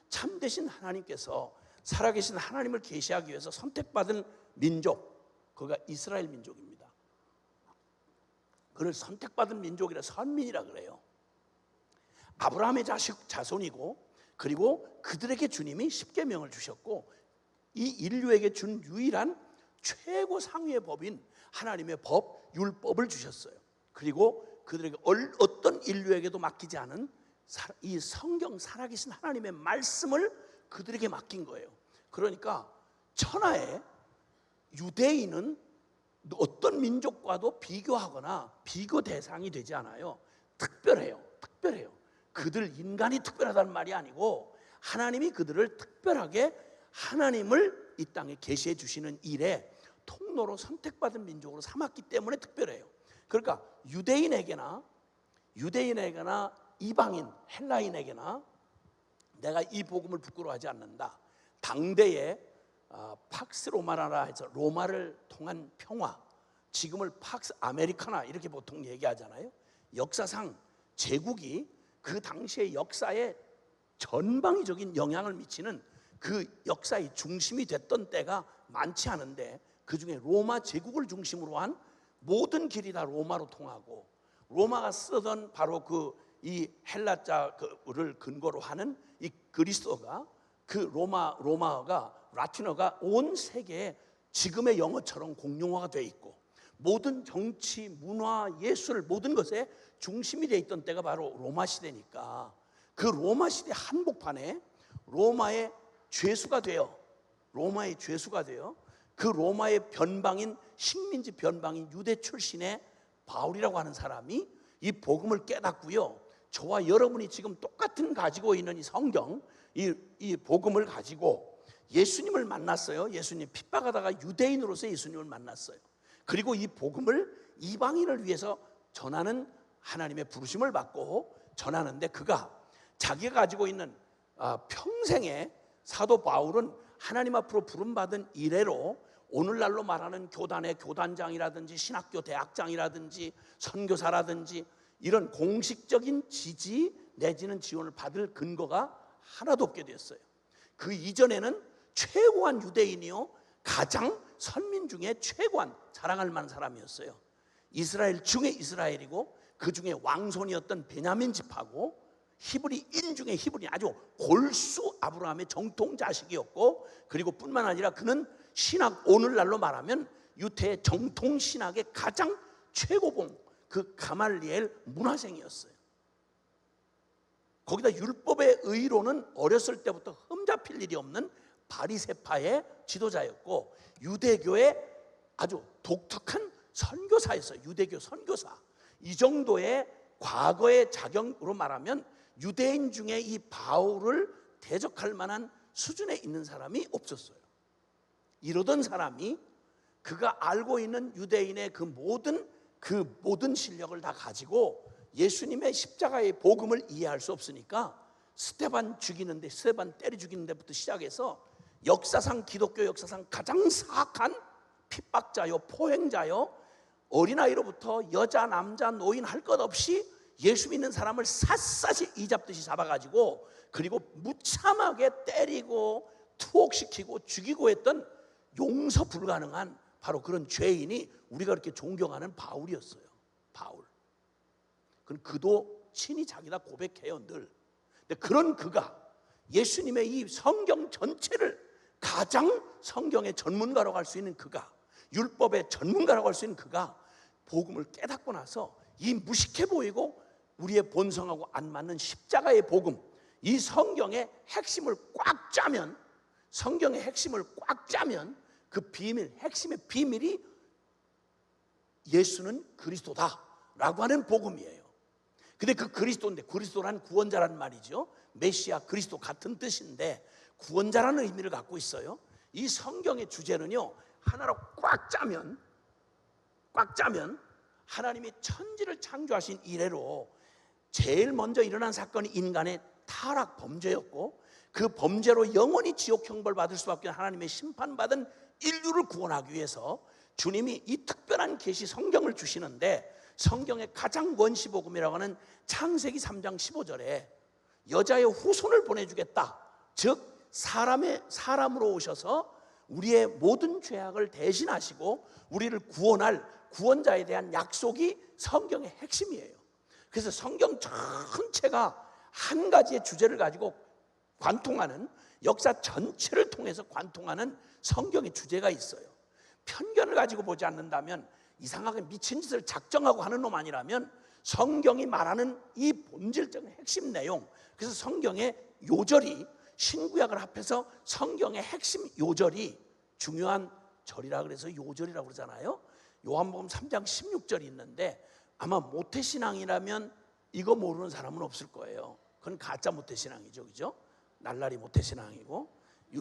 참되신 하나님께서 살아계신 하나님을 계시하기 위해서 선택받은 민족, 그가 이스라엘 민족입니다. 그를 선택받은 민족이라 선민이라 그래요. 아브라함의 자손이고 그리고 그들에게 주님이 십계명을 주셨고 이 인류에게 준 유일한 최고 상위의 법인 하나님의 법, 율법을 주셨어요. 그리고 그들에게 어떤 인류에게도 맡기지 않은 이 성경 살아계신 하나님의 말씀을 그들에게 맡긴 거예요. 그러니까 천하의 유대인은 어떤 민족과도 비교하거나 비교 대상이 되지 않아요. 특별해요. 그들 인간이 특별하다는 말이 아니고 하나님이 그들을 특별하게 하나님을 이 땅에 계시해 주시는 일에 통로로 선택받은 민족으로 삼았기 때문에 특별해요. 그러니까 유대인에게나 이방인 헬라인에게나 내가 이 복음을 부끄러워하지 않는다. 당대에 팍스 로마나라 해서 로마를 통한 평화, 지금을 팍스 아메리카나 이렇게 보통 얘기하잖아요. 역사상 제국이 그 당시의 역사에 전방위적인 영향을 미치는 그 역사의 중심이 됐던 때가 많지 않은데 그 중에 로마 제국을 중심으로 한 모든 길이 다 로마로 통하고 로마가 쓰던 바로 이 헬라자를 근거로 하는 이 그리스어가 그 로마어가 라틴어가 온 세계에 지금의 영어처럼 공용어가 돼 있고 모든 정치, 문화, 예술 모든 것에 중심이 돼 있던 때가 바로 로마 시대니까 그 로마 시대 한복판에 로마의 죄수가 되어 그 로마의 변방인 식민지 변방인 유대 출신의 바울이라고 하는 사람이 이 복음을 깨닫고요. 저와 여러분이 지금 똑같은 가지고 있는 이 성경, 이 복음을 가지고 예수님을 만났어요. 예수님 핍박하다가 유대인으로서 예수님을 만났어요. 그리고 이 복음을 이방인을 위해서 전하는 하나님의 부르심을 받고 전하는데 그가 자기가 가지고 있는 평생의 사도 바울은 하나님 앞으로 부름받은 이래로 오늘날로 말하는 교단의 교단장이라든지 신학교 대학장이라든지 선교사라든지 이런 공식적인 지지 내지는 지원을 받을 근거가 하나도 없게 됐어요. 그 이전에는 최고한 유대인이요 가장 선민 중에 최고한 자랑할 만한 사람이었어요. 이스라엘 중에 이스라엘이고 그 중에 왕손이었던 베냐민 집하고 히브리인 중에 히브리 아주 골수 아브라함의 정통 자식이었고 그리고 뿐만 아니라 그는 신학 오늘날로 말하면 유대 정통 신학의 가장 최고봉 그 가말리엘 문화생이었어요. 거기다 율법의 의로는 어렸을 때부터 흠잡힐 일이 없는 바리새파의 지도자였고 유대교의 아주 독특한 선교사였어요. 유대교 선교사. 이 정도의 과거의 자격으로 말하면 유대인 중에 이 바울을 대적할 만한 수준에 있는 사람이 없었어요. 이러던 사람이 그가 알고 있는 유대인의 그 모든 실력을 다 가지고 예수님의 십자가의 복음을 이해할 수 없으니까 스데반 때려 죽이는 데부터 시작해서 역사상 기독교 역사상 가장 사악한 핍박자요, 포행자요, 어린아이로부터 여자, 남자, 노인 할 것 없이 예수 믿는 사람을 샅샅이 이잡듯이 잡아가지고 그리고 무참하게 때리고 투옥시키고 죽이고 했던 용서 불가능한 바로 그런 죄인이 우리가 그렇게 존경하는 바울이었어요. 바울. 그도 친히 자기가 고백해요, 늘. 근데 그런 그가 예수님의 이 성경 전체를 가장 성경의 전문가라고 할 수 있는 그가, 율법의 전문가라고 할 수 있는 그가 복음을 깨닫고 나서 이 무식해 보이고 우리의 본성하고 안 맞는 십자가의 복음, 이 성경의 핵심을 꽉 짜면, 성경의 핵심을 꽉 짜면 그 비밀, 핵심의 비밀이 예수는 그리스도다라고 하는 복음이에요. 근데 그 그리스도인데, 그리스도란 구원자란 말이죠. 메시아, 그리스도 같은 뜻인데 구원자라는 의미를 갖고 있어요. 이 성경의 주제는요, 하나로 꽉 짜면 하나님이 천지를 창조하신 이래로 제일 먼저 일어난 사건이 인간의 타락 범죄였고, 그 범죄로 영원히 지옥 형벌 받을 수밖에 없는 하나님의 심판받은 인류를 구원하기 위해서 주님이 이 특별한 계시 성경을 주시는데, 성경의 가장 원시복음이라고 하는 창세기 3장 15절에 여자의 후손을 보내주겠다, 즉 사람으로 오셔서 우리의 모든 죄악을 대신하시고 우리를 구원할 구원자에 대한 약속이 성경의 핵심이에요. 그래서 성경 전체가 한 가지의 주제를 가지고 관통하는, 역사 전체를 통해서 관통하는 성경의 주제가 있어요. 편견을 가지고 보지 않는다면, 이상하게 미친 짓을 작정하고 하는 놈 아니라면 성경이 말하는 이 본질적인 핵심 내용, 그래서 성경의 요절이, 신구약을 합해서 성경의 핵심 요절이 중요한 절이라 그래서 요절이라고 그러잖아요. 요한복음 3장 16절이 있는데 아마 모태신앙이라면 이거 모르는 사람은 없을 거예요. 그건 가짜 모태신앙이죠, 그죠? 날라리 모태신앙이고,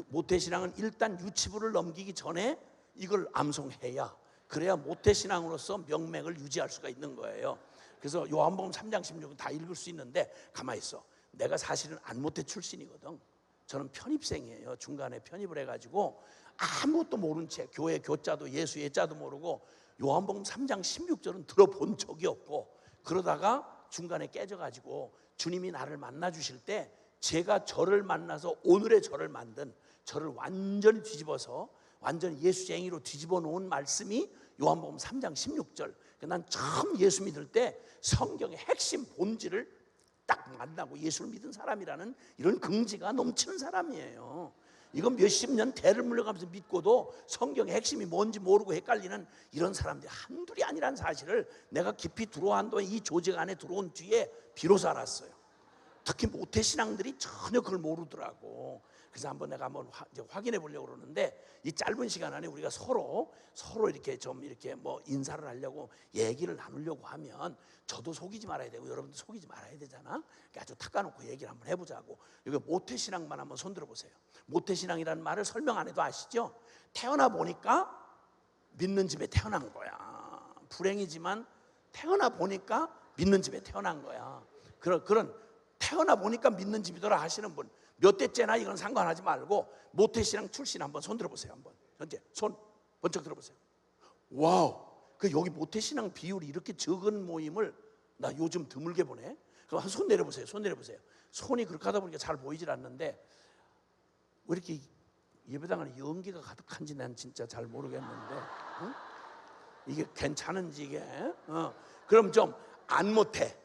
모태신앙은 일단 유치부를 넘기기 전에 이걸 암송해야, 그래야 모태신앙으로서 명맥을 유지할 수가 있는 거예요. 그래서 요한복음 3장 16은 다 읽을 수 있는데, 가만히 있어. 내가 사실은 안모태 출신이거든. 저는 편입생이에요. 중간에 편입을 해가지고 아무것도 모른 채 교회 교자도 예수 예자도 모르고 요한복음 3장 16절은 들어본 적이 없고, 그러다가 중간에 깨져가지고 주님이 나를 만나 주실 때 제가 저를 만나서 오늘의 저를 만든, 저를 완전히 뒤집어서 완전히 예수쟁이로 뒤집어 놓은 말씀이 요한복음 3장 16절. 난 처음 예수 믿을 때 성경의 핵심 본질을 딱 만나고 예수를 믿은 사람이라는 이런 긍지가 넘치는 사람이에요. 이건 몇십 년 대를 물려가면서 믿고도 성경의 핵심이 뭔지 모르고 헷갈리는 이런 사람들이 한둘이 아니라는 사실을 내가 깊이 들어온 동안, 이 조직 안에 들어온 뒤에 비로소 알았어요. 특히 모태신앙들이 전혀 그걸 모르더라고. 그래서 내가 확인해 보려고 그러는데, 이 짧은 시간 안에 우리가 서로 이렇게 좀 이렇게 뭐 인사를 하려고 얘기를 나누려고 하면 저도 속이지 말아야 되고 여러분도 속이지 말아야 되잖아. 그러니까 아주 탁가놓고 얘기를 한번 해보자고. 이거 모태신앙만 한번 손들어 보세요. 모태신앙이라는 말을 설명 안 해도 아시죠? 태어나 보니까 믿는 집에 태어난 거야. 불행이지만 태어나 보니까 믿는 집에 태어난 거야. 그런 태어나 보니까 믿는 집이더라 하시는 분, 몇 대째나 이건 상관하지 말고 모태신앙 출신 한번 손 들어보세요. 한번 현재 손 번쩍 들어보세요. 와우, 그 여기 모태신앙 비율이 이렇게 적은 모임을 나 요즘 드물게 보네. 그럼 한 손 내려보세요. 손 내려보세요. 손이 그렇게 하다 보니까 잘 보이질 않는데 왜 이렇게 예배당 안에 연기가 가득한지 난 진짜 잘 모르겠는데, 어? 이게 괜찮은지 이게, 그럼 좀 안 못해,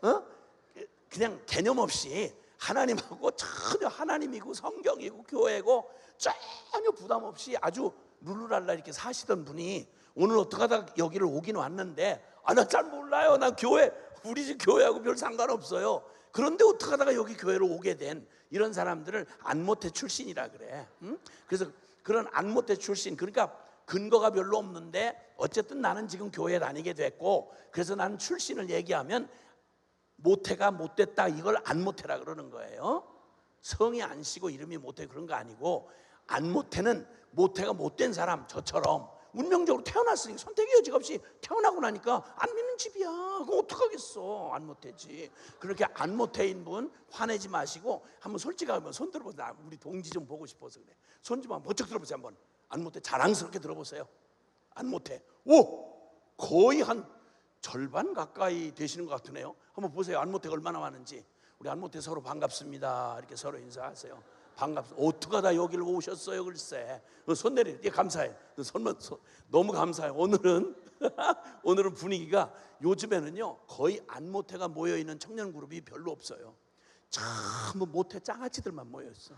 그냥 개념 없이 하나님하고 전혀, 하나님이고 성경이고 교회고 전혀 부담 없이 아주 룰루랄라 이렇게 사시던 분이 오늘 어떻게 하다가 여기를 오긴 왔는데, 나 잘 몰라요. 난 교회, 우리 집 교회하고 별 상관없어요. 그런데 어떻게 하다가 여기 교회로 오게 된 이런 사람들을 안모태 출신이라 그래. 그래서 그런 안모태 출신, 그러니까 근거가 별로 없는데 어쨌든 나는 지금 교회 다니게 됐고, 그래서 나는 출신을 얘기하면 모태가 못됐다, 이걸 안모태라 그러는 거예요. 성이 안 씨고 이름이 모태 그런 거 아니고, 안모태는 모태가 못된 사람, 저처럼 운명적으로 태어났으니 선택의 여지가 없이 태어나고 나니까 안 믿는 집이야. 그럼 어떡하겠어. 안모태지. 그렇게 안모태인 분 화내지 마시고 한번 솔직하게 손 들어보세요. 우리 동지 좀 보고 싶어서 그래. 손 좀 한번 번쩍 들어보세요. 한번 안모태 자랑스럽게 들어보세요. 안모태, 오, 거의 한 절반 가까이 되시는 것 같으네요. 한번 보세요. 안모태가 얼마나 많은지. 우리 안모태 서로 반갑습니다 이렇게 서로 인사하세요. 반갑습니다. 어떻게 하다 여기를 오셨어요? 글쎄. 손 내려. 예, 감사해. 너무 감사해요. 오늘은 분위기가, 요즘에는요 거의 안모태가 모여있는 청년 그룹이 별로 없어요. 전부 모태 짱아찌들만 모여있어.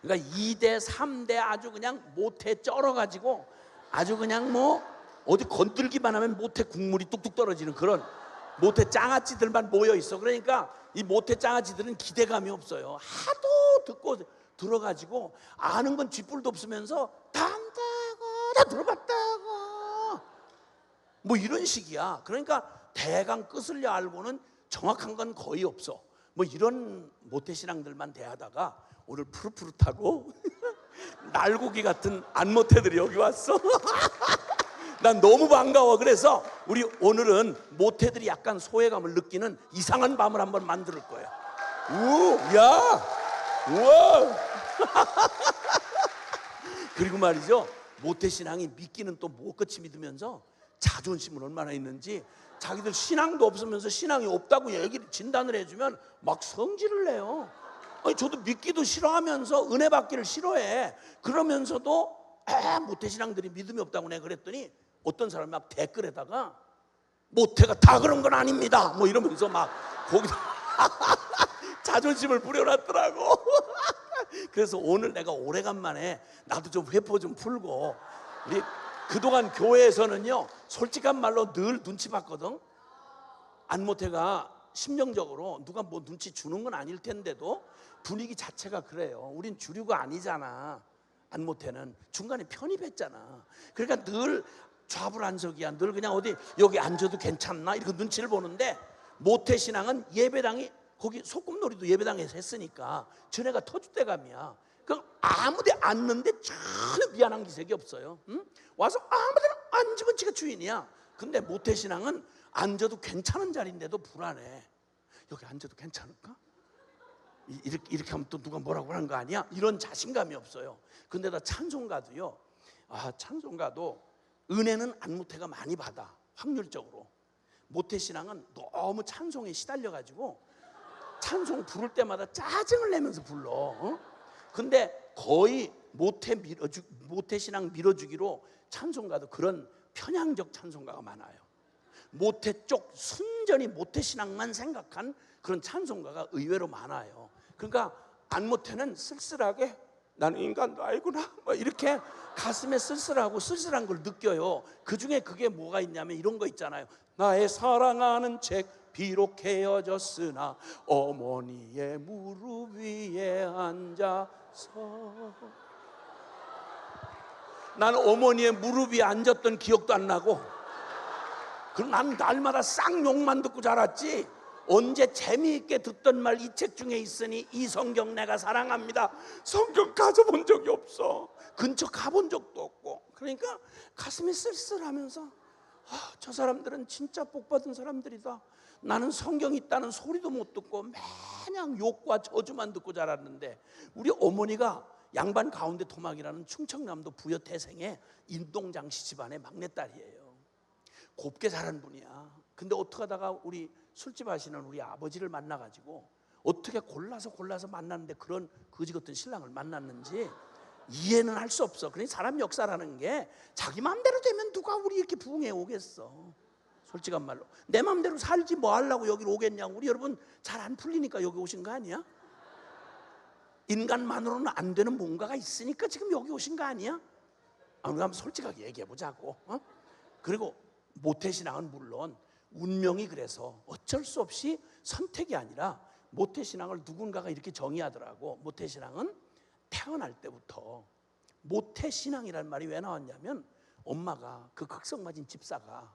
그러니까 2대 3대 아주 그냥 모태 쩔어가지고 아주 그냥 뭐 어디 건들기만 하면 모태 국물이 뚝뚝 떨어지는 그런 모태 짱아찌들만 모여있어. 그러니까 이 모태 짱아찌들은 기대감이 없어요. 하도 듣고 들어가지고 아는 건 쥐뿔도 없으면서 다 안다고, 다 들어봤다고, 뭐 이런 식이야. 그러니까 대강 끝을 알고는 정확한 건 거의 없어. 뭐 이런 모태신앙들만 대하다가 오늘 푸릇푸릇하고 날고기 같은 안모태들이 여기 왔어. 난 너무 반가워. 그래서 우리 오늘은 모태들이 약간 소외감을 느끼는 이상한 밤을 한번 만들 거야. 야, 우와. 그리고 말이죠, 모태신앙이 믿기는 또 뭐 끝이 믿으면서 자존심은 얼마나 있는지, 자기들 신앙도 없으면서 신앙이 없다고 얘기를 진단을 해주면 막 성질을 내요. 아니, 저도 믿기도 싫어하면서 은혜 받기를 싫어해. 그러면서도 모태신앙들이 믿음이 없다고 내가 그랬더니 어떤 사람이 막 댓글에다가 모태가 다 그런 건 아닙니다 뭐 이러면서 막 거기다 자존심을 부려놨더라고. 그래서 오늘 내가 오래간만에 나도 좀 회포 좀 풀고, 우리 그동안 교회에서는요 솔직한 말로 늘 눈치 봤거든. 안모태가 심정적으로 누가 뭐 눈치 주는 건 아닐 텐데도 분위기 자체가 그래요. 우린 주류가 아니잖아. 안모태는 중간에 편입했잖아. 그러니까 늘 좌불안석이야. 늘 그냥 어디 여기 앉아도 괜찮나 이렇게 눈치를 보는데, 모태신앙은 예배당이, 거기 소꿉놀이도 예배당에서 했으니까 전에가 터줏대감이야. 그 아무데 앉는데 전혀 미안한 기색이 없어요. 응? 와서 아무데나 앉으면 지가 주인이야. 근데 모태신앙은 앉아도 괜찮은 자리인데도 불안해. 여기 앉아도 괜찮을까? 이렇게 하면 또 누가 뭐라고 하는 거 아니야? 이런 자신감이 없어요. 근데다 찬송가도요, 찬송가도 은혜는 안모태가 많이 받아, 확률적으로. 모태신앙은 너무 찬송에 시달려가지고 찬송 부를 때마다 짜증을 내면서 불러. 근데 거의 모태신앙 밀어주기로 찬송가도 그런 편향적 찬송가가 많아요. 모태 쪽 순전히 모태신앙만 생각한 그런 찬송가가 의외로 많아요. 그러니까 안모태는 쓸쓸하게 나는 인간도 아니구나 뭐 이렇게 가슴에 쓸쓸한 걸 느껴요. 그중에 그게 뭐가 있냐면 이런 거 있잖아요. 나의 사랑하는 책 비록 헤어졌으나 어머니의 무릎 위에 앉아서. 나는 어머니의 무릎 위에 앉았던 기억도 안 나고, 그럼 난 날마다 쌍욕만 듣고 자랐지. 언제 재미있게 듣던 말 이 책 중에 있으니 이 성경 내가 사랑합니다. 성경 가져본 적이 없어. 근처 가본 적도 없고. 그러니까 가슴이 쓸쓸하면서 저 사람들은 진짜 복받은 사람들이다. 나는 성경 있다는 소리도 못 듣고 매냥 욕과 저주만 듣고 자랐는데, 우리 어머니가 양반 가운데 토막이라는 충청남도 부여태생의 인동장씨 집안의 막내딸이에요. 곱게 자란 분이야. 근데 어떻게 하다가 우리 술집 하시는 우리 아버지를 만나가지고 어떻게 골라서 만났는데 그런 거지 같은 신랑을 만났는지 이해는 할 수 없어. 그러니 사람 역사라는 게 자기 마음대로 되면 누가 우리 이렇게 부흥해 오겠어. 솔직한 말로 내 마음대로 살지 뭐 하려고 여기로 오겠냐고. 우리 여러분 잘 안 풀리니까 여기 오신 거 아니야? 인간만으로는 안 되는 뭔가가 있으니까 지금 여기 오신 거 아니야? 우리가 한번 솔직하게 얘기해 보자고. 그리고 모태신앙은 물론 운명이 그래서 어쩔 수 없이 선택이 아니라 모태신앙을 누군가가 이렇게 정의하더라고. 모태신앙은 태어날 때부터, 모태신앙이라는 말이 왜 나왔냐면 엄마가 그 극성맞은 집사가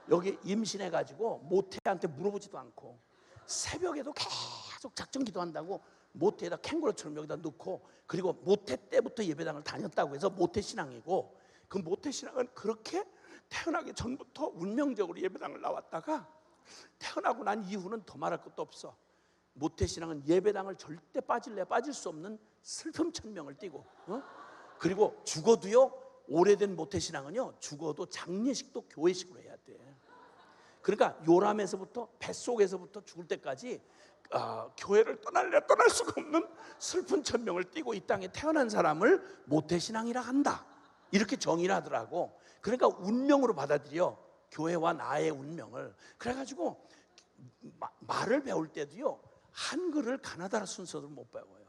여기 임신해가지고 모태한테 물어보지도 않고 새벽에도 계속 작전 기도한다고 모태에다 캥거루처럼 여기다 넣고, 그리고 모태 때부터 예배당을 다녔다고 해서 모태신앙이고, 그 모태신앙은 그렇게 태어나기 전부터 운명적으로 예배당을 나왔다가 태어나고 난 이후는 더 말할 것도 없어. 모태신앙은 예배당을 절대 빠질 수 없는 슬픔 천명을 띠고, 그리고 죽어도요, 오래된 모태신앙은요, 죽어도 장례식도 교회식으로 해야 돼. 그러니까 요람에서부터 뱃속에서부터 죽을 때까지 교회를 떠날 수가 없는 슬픈 천명을 띠고 이 땅에 태어난 사람을 모태신앙이라 한다, 이렇게 정의를 하더라고. 그러니까 운명으로 받아들여, 교회와 나의 운명을. 그래가지고 말을 배울 때도요, 한글을 가나다라 순서대로 못 배워요.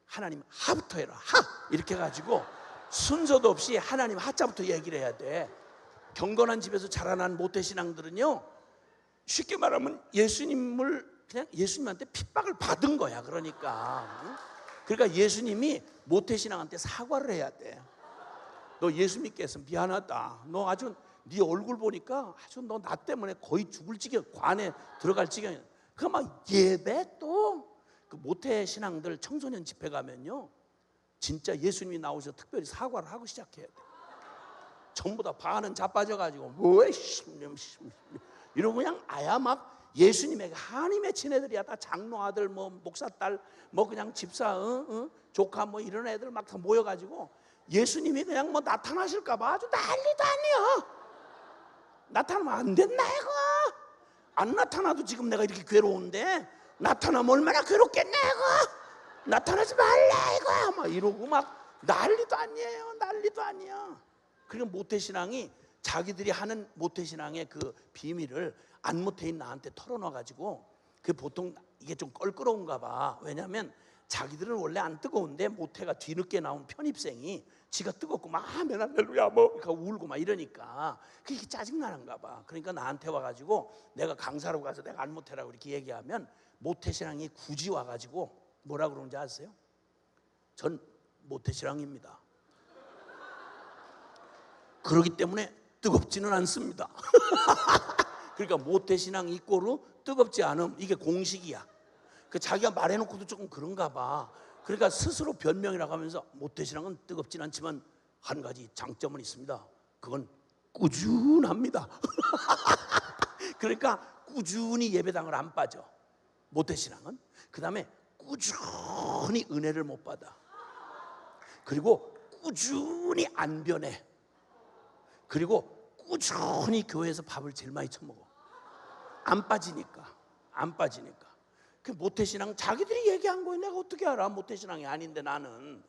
하나님 하부터 해라, 하 이렇게 해가지고 순서도 없이 하나님 하자부터 얘기를 해야 돼. 경건한 집에서 자라난 모태신앙들은요, 쉽게 말하면 예수님을 그냥 예수님한테 핍박을 받은 거야. 그러니까 예수님이 모태신앙한테 사과를 해야 돼. 너 예수 믿게 해서 미안하다. 너 아주 네 얼굴 보니까 아주 너 나 때문에 거의 죽을 지경, 관에 들어갈 지경이야. 그 막 예배 또 그 모태신앙들 청소년 집회 가면요, 진짜 예수님이 나오셔서 특별히 사과를 하고 시작해야 돼. 전부 다 반은 자빠져가지고 뭐해 이러고 그냥 아야 막 예수님에게 한이 맺힌 애들이야. 다 장로 아들, 뭐 목사 딸, 뭐 그냥 집사 조카 뭐 이런 애들 막 다 모여가지고 예수님이 그냥 뭐 나타나실까봐 아주 난리도 아니야. 나타나면 안 된다 이거. 안 나타나도 지금 내가 이렇게 괴로운데 나타나면 얼마나 괴롭겠네 이거. 나타나지 말라 이거야. 막 이러고 막 난리도 아니에요. 난리도 아니야. 그리고 모태신앙이 자기들이 하는 모태신앙의 그 비밀을 안모태인 나한테 털어놔가지고, 그 보통 이게 좀 껄끄러운가 봐. 왜냐하면 자기들은 원래 안 뜨거운데 모태가 뒤늦게 나온 편입생이 지가 뜨겁고 막 아멘 할렐루야 뭐 이렇게 울고 막 이러니까 그게 짜증나는가 봐. 그러니까 나한테 와가지고 내가 강사로 가서 내가 안모태라고 이렇게 얘기하면 모태신앙이 굳이 와가지고 뭐라 그러는지 아세요? 전 모태신앙입니다. 그렇기 때문에 뜨겁지는 않습니다. 그러니까 모태신앙 이꼬르 뜨겁지 않음, 이게 공식이야. 그 자기가 말해놓고도 조금 그런가 봐. 그러니까 스스로 변명이라고 하면서 모태신앙은 뜨겁진 않지만 한 가지 장점은 있습니다. 그건 꾸준합니다. 그러니까 꾸준히 예배당을 안 빠져, 모태신앙은. 그 다음에 꾸준히 은혜를 못 받아. 그리고 꾸준히 안 변해. 그리고 꾸준히 교회에서 밥을 제일 많이 처먹어. 안 빠지니까. 그 모태신앙 자기들이 얘기한 거예요. 내가 어떻게 알아? 모태신앙이 아닌데 나는.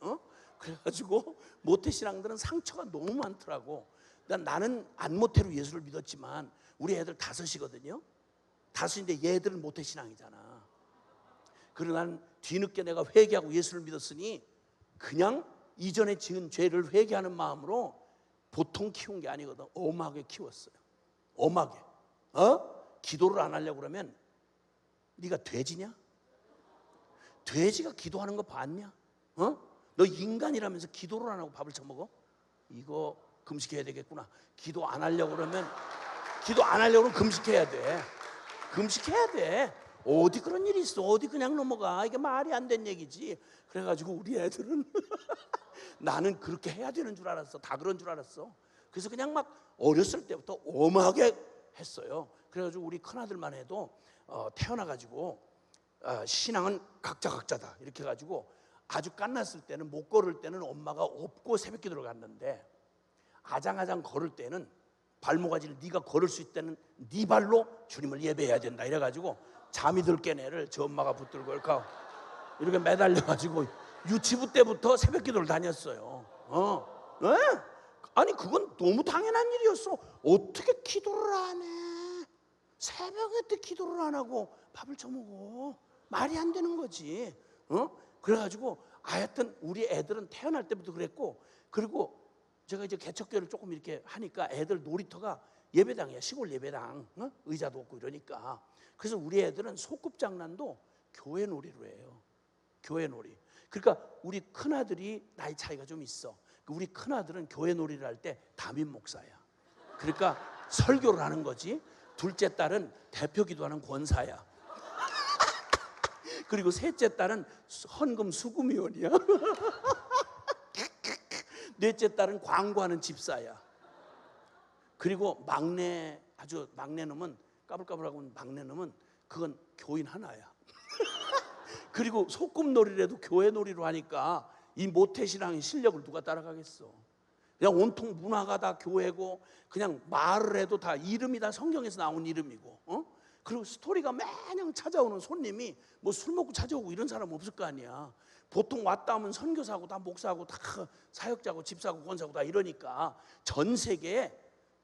그래가지고 모태신앙들은 상처가 너무 많더라고. 나는 안모태로 예수를 믿었지만 우리 애들 5이거든요. 5인데 얘들은 모태신앙이잖아. 그리고 난 뒤늦게 내가 회개하고 예수를 믿었으니 그냥 이전에 지은 죄를 회개하는 마음으로 보통 키운 게 아니거든. 엄하게 키웠어요. 엄하게. 기도를 안 하려고 그러면 네가 돼지냐? 돼지가 기도하는 거 봤냐? 너 인간이라면서 기도를 안 하고 밥을 처먹어? 이거 금식해야 되겠구나. 기도 안 하려고 그러면 금식해야 돼. 금식해야 돼. 어디 그런 일이 있어? 어디 그냥 넘어가? 이게 말이 안 된 얘기지. 그래가지고 우리 애들은 나는 그렇게 해야 되는 줄 알았어. 다 그런 줄 알았어. 그래서 그냥 막 어렸을 때부터 엄하게 했어요. 그래가지고 우리 큰아들만 해도 태어나가지고 신앙은 각자다 이렇게 해가지고 아주 깐났을 때는, 못 걸을 때는 엄마가 업고 새벽기도를 갔는데 아장아장 걸을 때는 발모가지를 네가 걸을 수 있다는 네 발로 주님을 예배해야 된다 이래가지고 잠이 들 깨네를 저 엄마가 붙들고 이렇게 매달려가지고 유치부 때부터 새벽기도를 다녔어요. 네? 아니 그건 너무 당연한 일이었어. 어떻게 기도를 안 해? 새벽에 때 기도를 안 하고 밥을 처먹어? 말이 안 되는 거지. 그래가지고 하여튼 우리 애들은 태어날 때부터 그랬고, 그리고 제가 이제 개척교회를 조금 이렇게 하니까 애들 놀이터가 예배당이야. 시골 예배당. 의자도 없고 이러니까. 그래서 우리 애들은 소꿉장난도 교회 놀이로 해요. 교회 놀이. 그러니까 우리 큰아들이 나이 차이가 좀 있어. 우리 큰아들은 교회 놀이를 할 때 담임 목사야. 그러니까 설교를 하는 거지. 둘째 딸은 대표 기도하는 권사야. 그리고 셋째 딸은 헌금 수금위원이야. 넷째 딸은 광고하는 집사야. 그리고 막내, 아주 막내 놈은, 까불까불하고 막내 놈은 그건 교인 하나야. 그리고 소꿉놀이라도 교회 놀이로 하니까 이 모태신앙의 실력을 누가 따라가겠어. 그냥 온통 문화가 다 교회고, 그냥 말을 해도 다 이름이 다 성경에서 나온 이름이고, 그리고 스토리가 매년 찾아오는 손님이 뭐 술 먹고 찾아오고 이런 사람 없을 거 아니야. 보통 왔다 하면 선교사고 다 목사고 다 사역자고 집사고 권사고 다 이러니까 전 세계에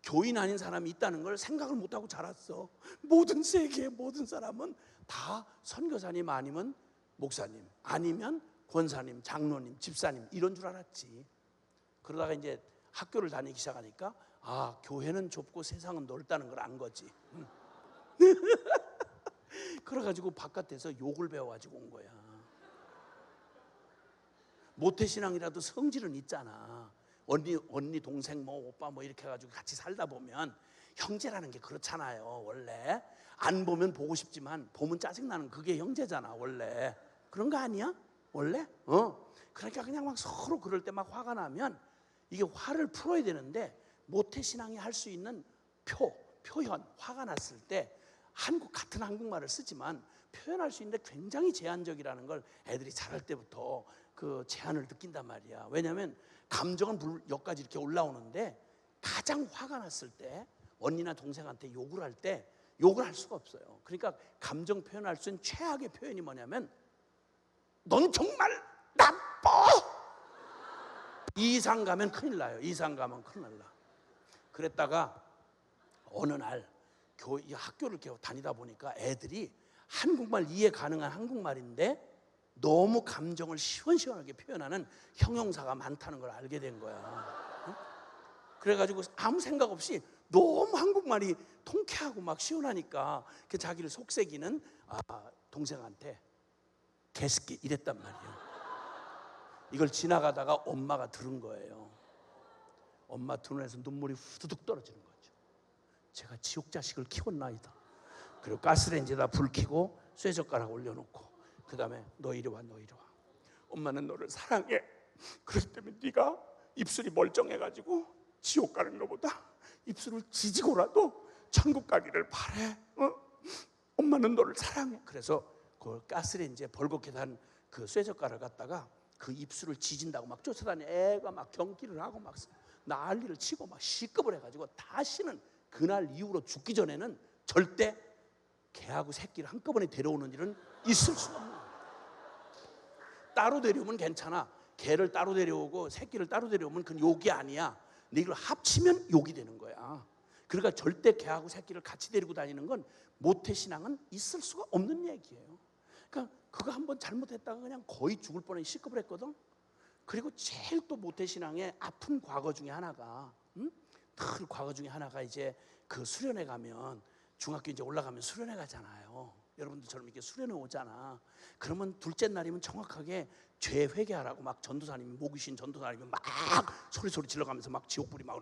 교인 아닌 사람이 있다는 걸 생각을 못하고 자랐어. 모든 세계의 모든 사람은 다 선교사님 아니면 목사님, 아니면 권사님, 장로님, 집사님 이런 줄 알았지. 그러다가 이제 학교를 다니기 시작하니까 아, 교회는 좁고 세상은 넓다는 걸 안 거지. 그래가지고 바깥에서 욕을 배워가지고 온 거야. 모태신앙이라도 성질은 있잖아. 언니 동생 뭐 오빠 뭐 이렇게 해가지고 같이 살다 보면 형제라는 게 그렇잖아요. 원래 안 보면 보고 싶지만 보면 짜증나는 그게 형제잖아. 원래 그런 거 아니야? 원래? 그러니까 그냥 막 서로 그럴 때 막 화가 나면 이게 화를 풀어야 되는데 모태신앙이 할 수 있는 표현, 화가 났을 때 같은 한국말을 쓰지만 표현할 수 있는데 굉장히 제한적이라는 걸 애들이 자랄 때부터 그 제한을 느낀단 말이야. 왜냐하면 감정은 여기까지 이렇게 올라오는데 가장 화가 났을 때 언니나 동생한테 욕을 할 때 욕을 할 수가 없어요. 그러니까 감정 표현할 수 있는 최악의 표현이 뭐냐면 넌 정말 나빠! 이 이상 가면 큰일 나요. 이 이상 가면 큰일 나. 그랬다가 어느 날 학교를 이렇게 다니다 보니까 애들이 한국말 이해 가능한 한국말인데 너무 감정을 시원시원하게 표현하는 형용사가 많다는 걸 알게 된 거야. 그래가지고 아무 생각 없이 너무 한국말이 통쾌하고 막 시원하니까 자기를 속삭이는 동생한테 개새끼 이랬단 말이에요. 이걸 지나가다가 엄마가 들은 거예요. 엄마 두 눈에서 눈물이 후두둑 떨어지는 거죠. 제가 지옥 자식을 키웠나이다. 그리고 가스레인지에다 불 켜고 쇠젓가락 올려놓고 그 다음에 너 이리 와, 너 이리 와. 엄마는 너를 사랑해. 그렇기 때문에 네가 입술이 멀쩡해가지고 지옥 가는 것보다 입술을 지지고라도 천국 가기를 바래. 엄마는 너를 사랑해. 그래서 그 가스레인지에 벌겋게 단 그 쇠젓가락을 갖다가 그 입술을 지진다고 막 쫓아다니 애가 막 경기를 하고 막 난리를 치고 막 시급을 해가지고 다시는 그날 이후로 죽기 전에는 절대 개하고 새끼를 한꺼번에 데려오는 일은 있을 수가 없는 거야. 따로 데려오면 괜찮아. 개를 따로 데려오고 새끼를 따로 데려오면 그건 욕이 아니야. 근데 이걸 합치면 욕이 되는 거야. 그러니까 절대 개하고 새끼를 같이 데리고 다니는 건 모태신앙은 있을 수가 없는 얘기예요. 그러니까 그거 한번 잘못했다가 그냥 거의 죽을 뻔해 시급을 했거든. 그리고 제일 또 모태신앙의 아픈 과거 중에 하나가 늘 과거 중에 하나가 이제 그 수련회 가면 중학교 이제 올라가면 수련회 가잖아요. 여러분들처럼 이렇게 수련회 오잖아. 그러면 둘째 날이면 정확하게 죄 회개하라고 막 전도사님이 목이신 전도사님이 막 소리 질러가면서 막 지옥불이 막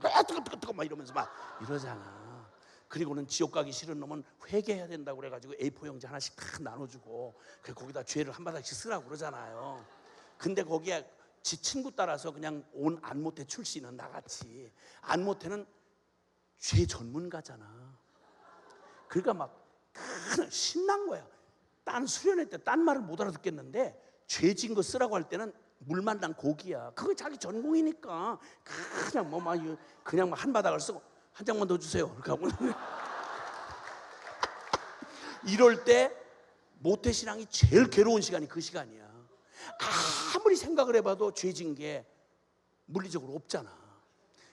뜨거 막 이러면서 막 이러잖아. 그리고는 지옥 가기 싫은 놈은 회개해야 된다고 그래가지고 A4 용지 하나씩 딱 나눠주고 그래 거기다 죄를 한 바닥씩 쓰라고 그러잖아요. 근데 거기에 지 친구 따라서 그냥 온 안모태 출신은 나같이 안모태는 죄 전문가잖아. 그러니까 막 신난 거야. 딴 수련회 때 딴 말을 못 알아듣겠는데 죄 진 거 쓰라고 할 때는 물 만난 고기야. 그거 자기 전공이니까 그냥 뭐 막 그냥 막 한 바닥을 쓰고 한 장만 더 주세요. 그렇게 하고 이럴 때 모태신앙이 제일 괴로운 시간이 그 시간이야. 아무리 생각을 해봐도 죄진 게 물리적으로 없잖아.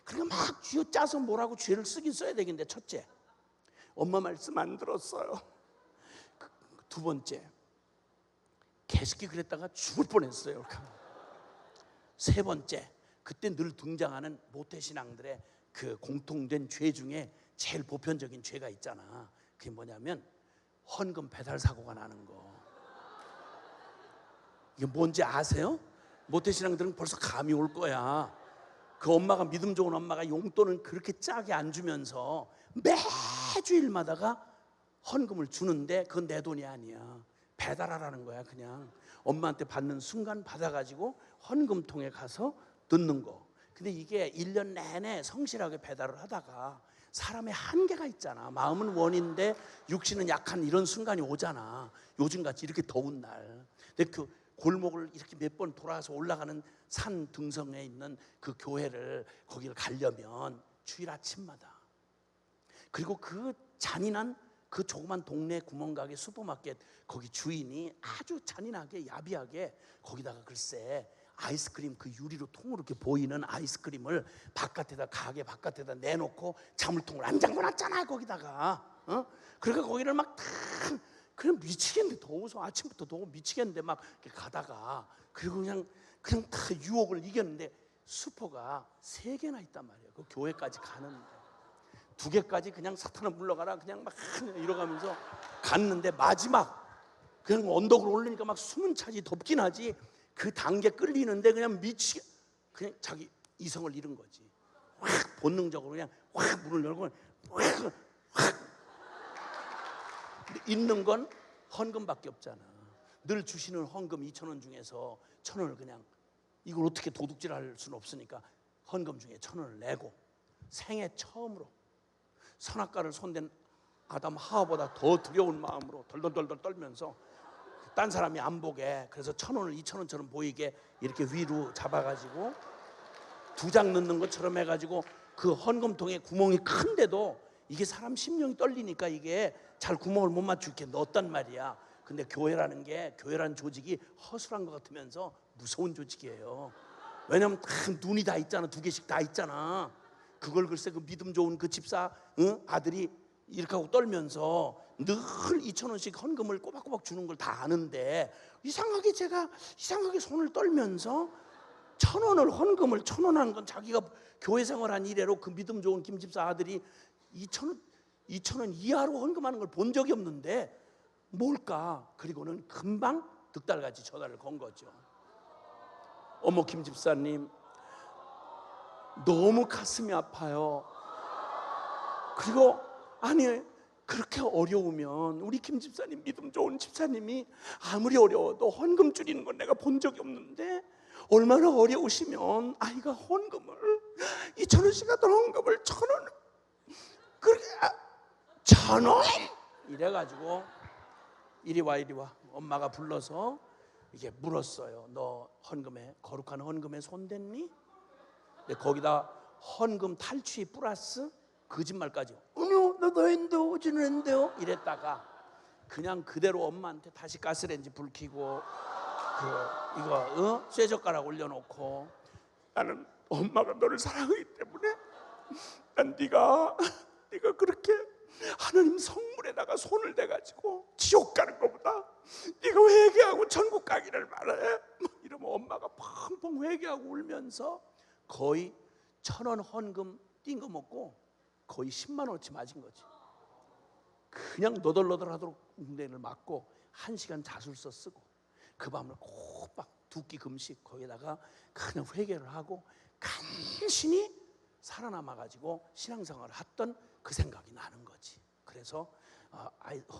그러니까 막 쥐어짜서 뭐라고 죄를 쓰긴 써야 되겠는데 첫째, 엄마 말씀 안 들었어요. 두 번째, 개 대식기 그랬다가 죽을 뻔했어요. 세 번째, 그때 늘 등장하는 모태신앙들의 그 공통된 죄 중에 제일 보편적인 죄가 있잖아. 그게 뭐냐면 헌금 배달 사고가 나는 거. 이게 뭔지 아세요? 모태신앙들은 벌써 감이 올 거야. 그 엄마가, 믿음 좋은 엄마가 용돈을 그렇게 짜게 안 주면서 매주일마다가 헌금을 주는데 그건 내 돈이 아니야. 배달하라는 거야. 그냥 엄마한테 받는 순간 받아가지고 헌금통에 가서 넣는 거. 근데 이게 1년 내내 성실하게 배달을 하다가 사람의 한계가 있잖아. 마음은 원인데 육신은 약한 이런 순간이 오잖아. 요즘같이 이렇게 더운 날. 근데 그 골목을 이렇게 몇 번 돌아서 올라가는 산 등성에 있는 그 교회를, 거기를 가려면 주일 아침마다, 그리고 그 잔인한 그 조그만 동네 구멍가게 슈퍼마켓 거기 주인이 아주 잔인하게 야비하게 거기다가 글쎄 아이스크림, 그 유리로 통으로 이렇게 보이는 아이스크림을 바깥에다, 가게 바깥에다 내놓고 자물통을 안 잠궈놨잖아요 거기다가. 그러니까 거기를 막 다 그냥 미치겠는데, 더워서 아침부터 더워 미치겠는데 막 이렇게 가다가, 그리고 그냥 다 유혹을 이겼는데 슈퍼가 3개나 있단 말이에요. 그 교회까지 가는데 2개까지 그냥 사탄아 물러가라 그냥 막 이러가면서 갔는데, 마지막 그냥 언덕으로 올리니까 막 숨은 차지 덥긴 하지, 그 단계 끌리는데 그냥 미치게 그냥 자기 이성을 잃은 거지. 확 본능적으로 그냥 확 문을 열고 확 있는 건 헌금밖에 없잖아. 늘 주시는 헌금 2,000원 중에서 1,000원을 그냥, 이걸 어떻게 도둑질할 수는 없으니까 헌금 중에 1,000원을 내고, 생애 처음으로 선악과를 손댄 아담 하와보다 더 두려운 마음으로 덜덜덜덜 떨면서 딴 사람이 안 보게, 그래서 1,000원을 2,000원처럼 보이게 이렇게 위로 잡아가지고 2장 넣는 것처럼 해가지고 그 헌금통에 구멍이 큰데도 이게 사람 심령이 떨리니까 이게 잘 구멍을 못 맞추게 넣었단 말이야. 근데 교회라는 게, 교회라는 조직이 허술한 것 같으면서 무서운 조직이에요. 왜냐면 다 눈이 다 있잖아. 2개씩 다 있잖아. 그걸 글쎄 그 믿음 좋은 그 집사 아들이 이렇게 하고 떨면서 늘 2,000원씩 헌금을 꼬박꼬박 주는 걸 다 아는데, 이상하게 제가 이상하게 손을 떨면서 1,000원을, 헌금을 1,000원 하는 건 자기가 교회 생활한 이래로 그 믿음 좋은 김 집사 아들이 2,000원 이하로 헌금하는 걸 본 적이 없는데 뭘까? 그리고는 금방 득달같이 전화를 건 거죠. 어머 김 집사님, 너무 가슴이 아파요. 그리고 아니 그렇게 어려우면 우리 김 집사님, 믿음 좋은 집사님이 아무리 어려워도 헌금 줄이는 건 내가 본 적이 없는데, 얼마나 어려우시면 아이가 헌금을 2,000원씩 하던 헌금을 1,000원, 그렇게 1,000원 이래가지고 이리 와 엄마가 불러서 이게 물었어요. 너 헌금에, 거룩한 헌금에 손댔니? 근데 거기다 헌금 탈취 플러스 거짓말까지, 아니요 나도 했는데 어제는 했는데요 이랬다가 그냥 그대로 엄마한테 다시 가스레인지 불 켜고 이거 쇠젓가락 올려놓고, 나는 엄마가 너를 사랑하기 때문에 난 네가 그렇게 하나님 성물에다가 손을 대가지고 지옥 가는 것보다 네가 회개하고 천국 가기를 바래. 이러면 엄마가 펑펑 회개하고 울면서 거의 1,000원 헌금 띵거 먹고 거의 10만 원어치 맞은 거지. 그냥 너덜너덜하도록 웅덩이를 맞고 1시간 자술서 쓰고 그 밤을 꼬박 2끼 금식 거기다가 그냥 회개를 하고 간신히 살아남아가지고 신앙생활을 했던 그 생각이 나는 거지. 그래서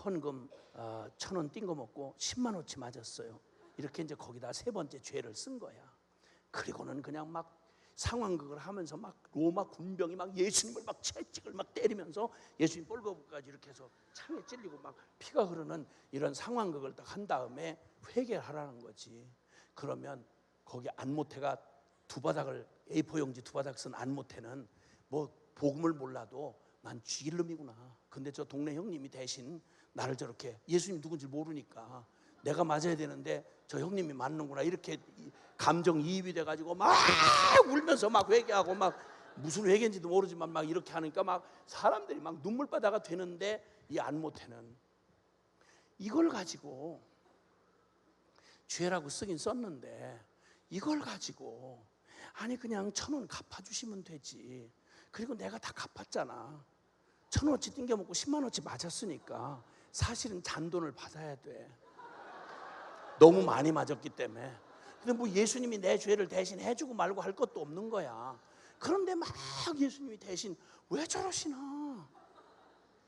헌금 1,000원 띵거 먹고 10만 원어치 맞았어요. 이렇게 이제 거기다 3번째 죄를 쓴 거야. 그리고는 그냥 막 상황극을 하면서 막 로마 군병이 막 예수님을 막 채찍을 막 때리면서 예수님 뻘거부까지 이렇게 해서 창에 찔리고 막 피가 흐르는 이런 상황극을 딱 한 다음에 회개를 하라는 거지. 그러면 거기 안모태가 2바닥을, A4 용지 2바닥 쓴 안모태는 뭐 복음을 몰라도 난 쥐일름이구나. 근데 저 동네 형님이 대신 나를 저렇게, 예수님 누군지 모르니까 내가 맞아야 되는데 저 형님이 맞는구나, 이렇게 감정이입이 돼가지고 막 울면서 막 회개하고, 막 무슨 회개인지도 모르지만 막 이렇게 하니까 막 사람들이 막 눈물바다가 되는데, 이 안모태는 이걸 가지고 죄라고 쓰긴 썼는데 이걸 가지고 아니 그냥 1,000원 갚아주시면 되지. 그리고 내가 다 갚았잖아. 1,000원어치 띵겨먹고 10만원어치 맞았으니까 사실은 잔돈을 받아야 돼. 너무 많이 맞았기 때문에. 근데 뭐 예수님이 내 죄를 대신 해주고 말고 할 것도 없는 거야. 그런데 막 예수님이 대신 왜 저러시나?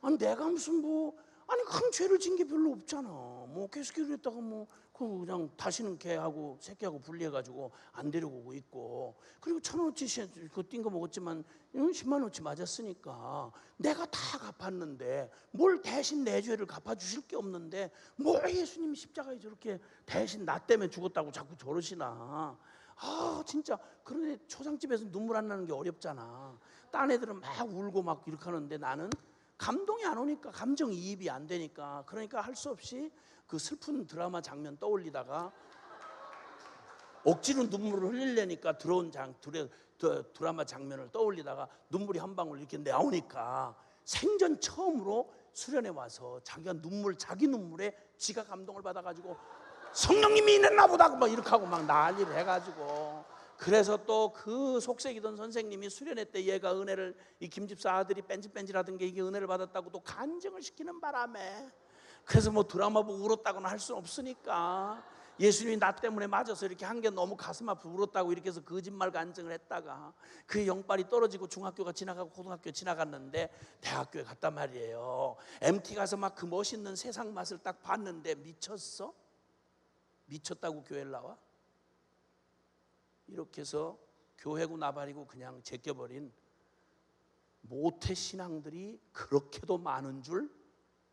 아니 내가 무슨 뭐 아니 큰 죄를 진 게 별로 없잖아. 뭐 계속 그랬다가 뭐 그냥 다시는 개하고 새끼하고 분리해가지고 안 데려오고 있고, 그리고 1,000원어치 그 띵거 먹었지만 10만원어치 맞았으니까 내가 다 갚았는데 뭘 대신 내 죄를 갚아주실 게 없는데 뭘 예수님이 십자가에 저렇게 대신 나 때문에 죽었다고 자꾸 저러시나. 아 진짜. 그런데 초상집에서 눈물 안 나는 게 어렵잖아. 딴 애들은 막 울고 막 이렇게 하는데 나는 감동이 안 오니까, 감정이입이 안 되니까, 그러니까 할 수 없이 그 슬픈 드라마 장면 떠올리다가 억지로 눈물을 흘리려니까 드라마 장면을 떠올리다가 눈물이 한 방울 이렇게 나오니까 생전 처음으로 수련회 와서 자기가 자기 눈물에 지가 감동을 받아가지고 성령님이 있나 보다 막 이렇게 하고 막 난리를 해가지고, 그래서 또 그 속색이던 선생님이 수련회 때 얘가 은혜를, 이 김집사 아들이 뺀질뺀질하던 게 이게 은혜를 받았다고 또 간증을 시키는 바람에, 그래서 뭐 드라마 보고 울었다고는 할 수 없으니까 예수님이 나 때문에 맞아서 이렇게 한 게 너무 가슴 아프고 울었다고 이렇게 해서 거짓말 간증을 했다가 그 영빨이 떨어지고 중학교가 지나가고 고등학교 지나갔는데 대학교에 갔단 말이에요. MT 가서 막 그 멋있는 세상 맛을 딱 봤는데 미쳤어? 미쳤다고 교회를 나와? 이렇게 해서 교회고 나발이고 그냥 제껴버린 모태 신앙들이 그렇게도 많은 줄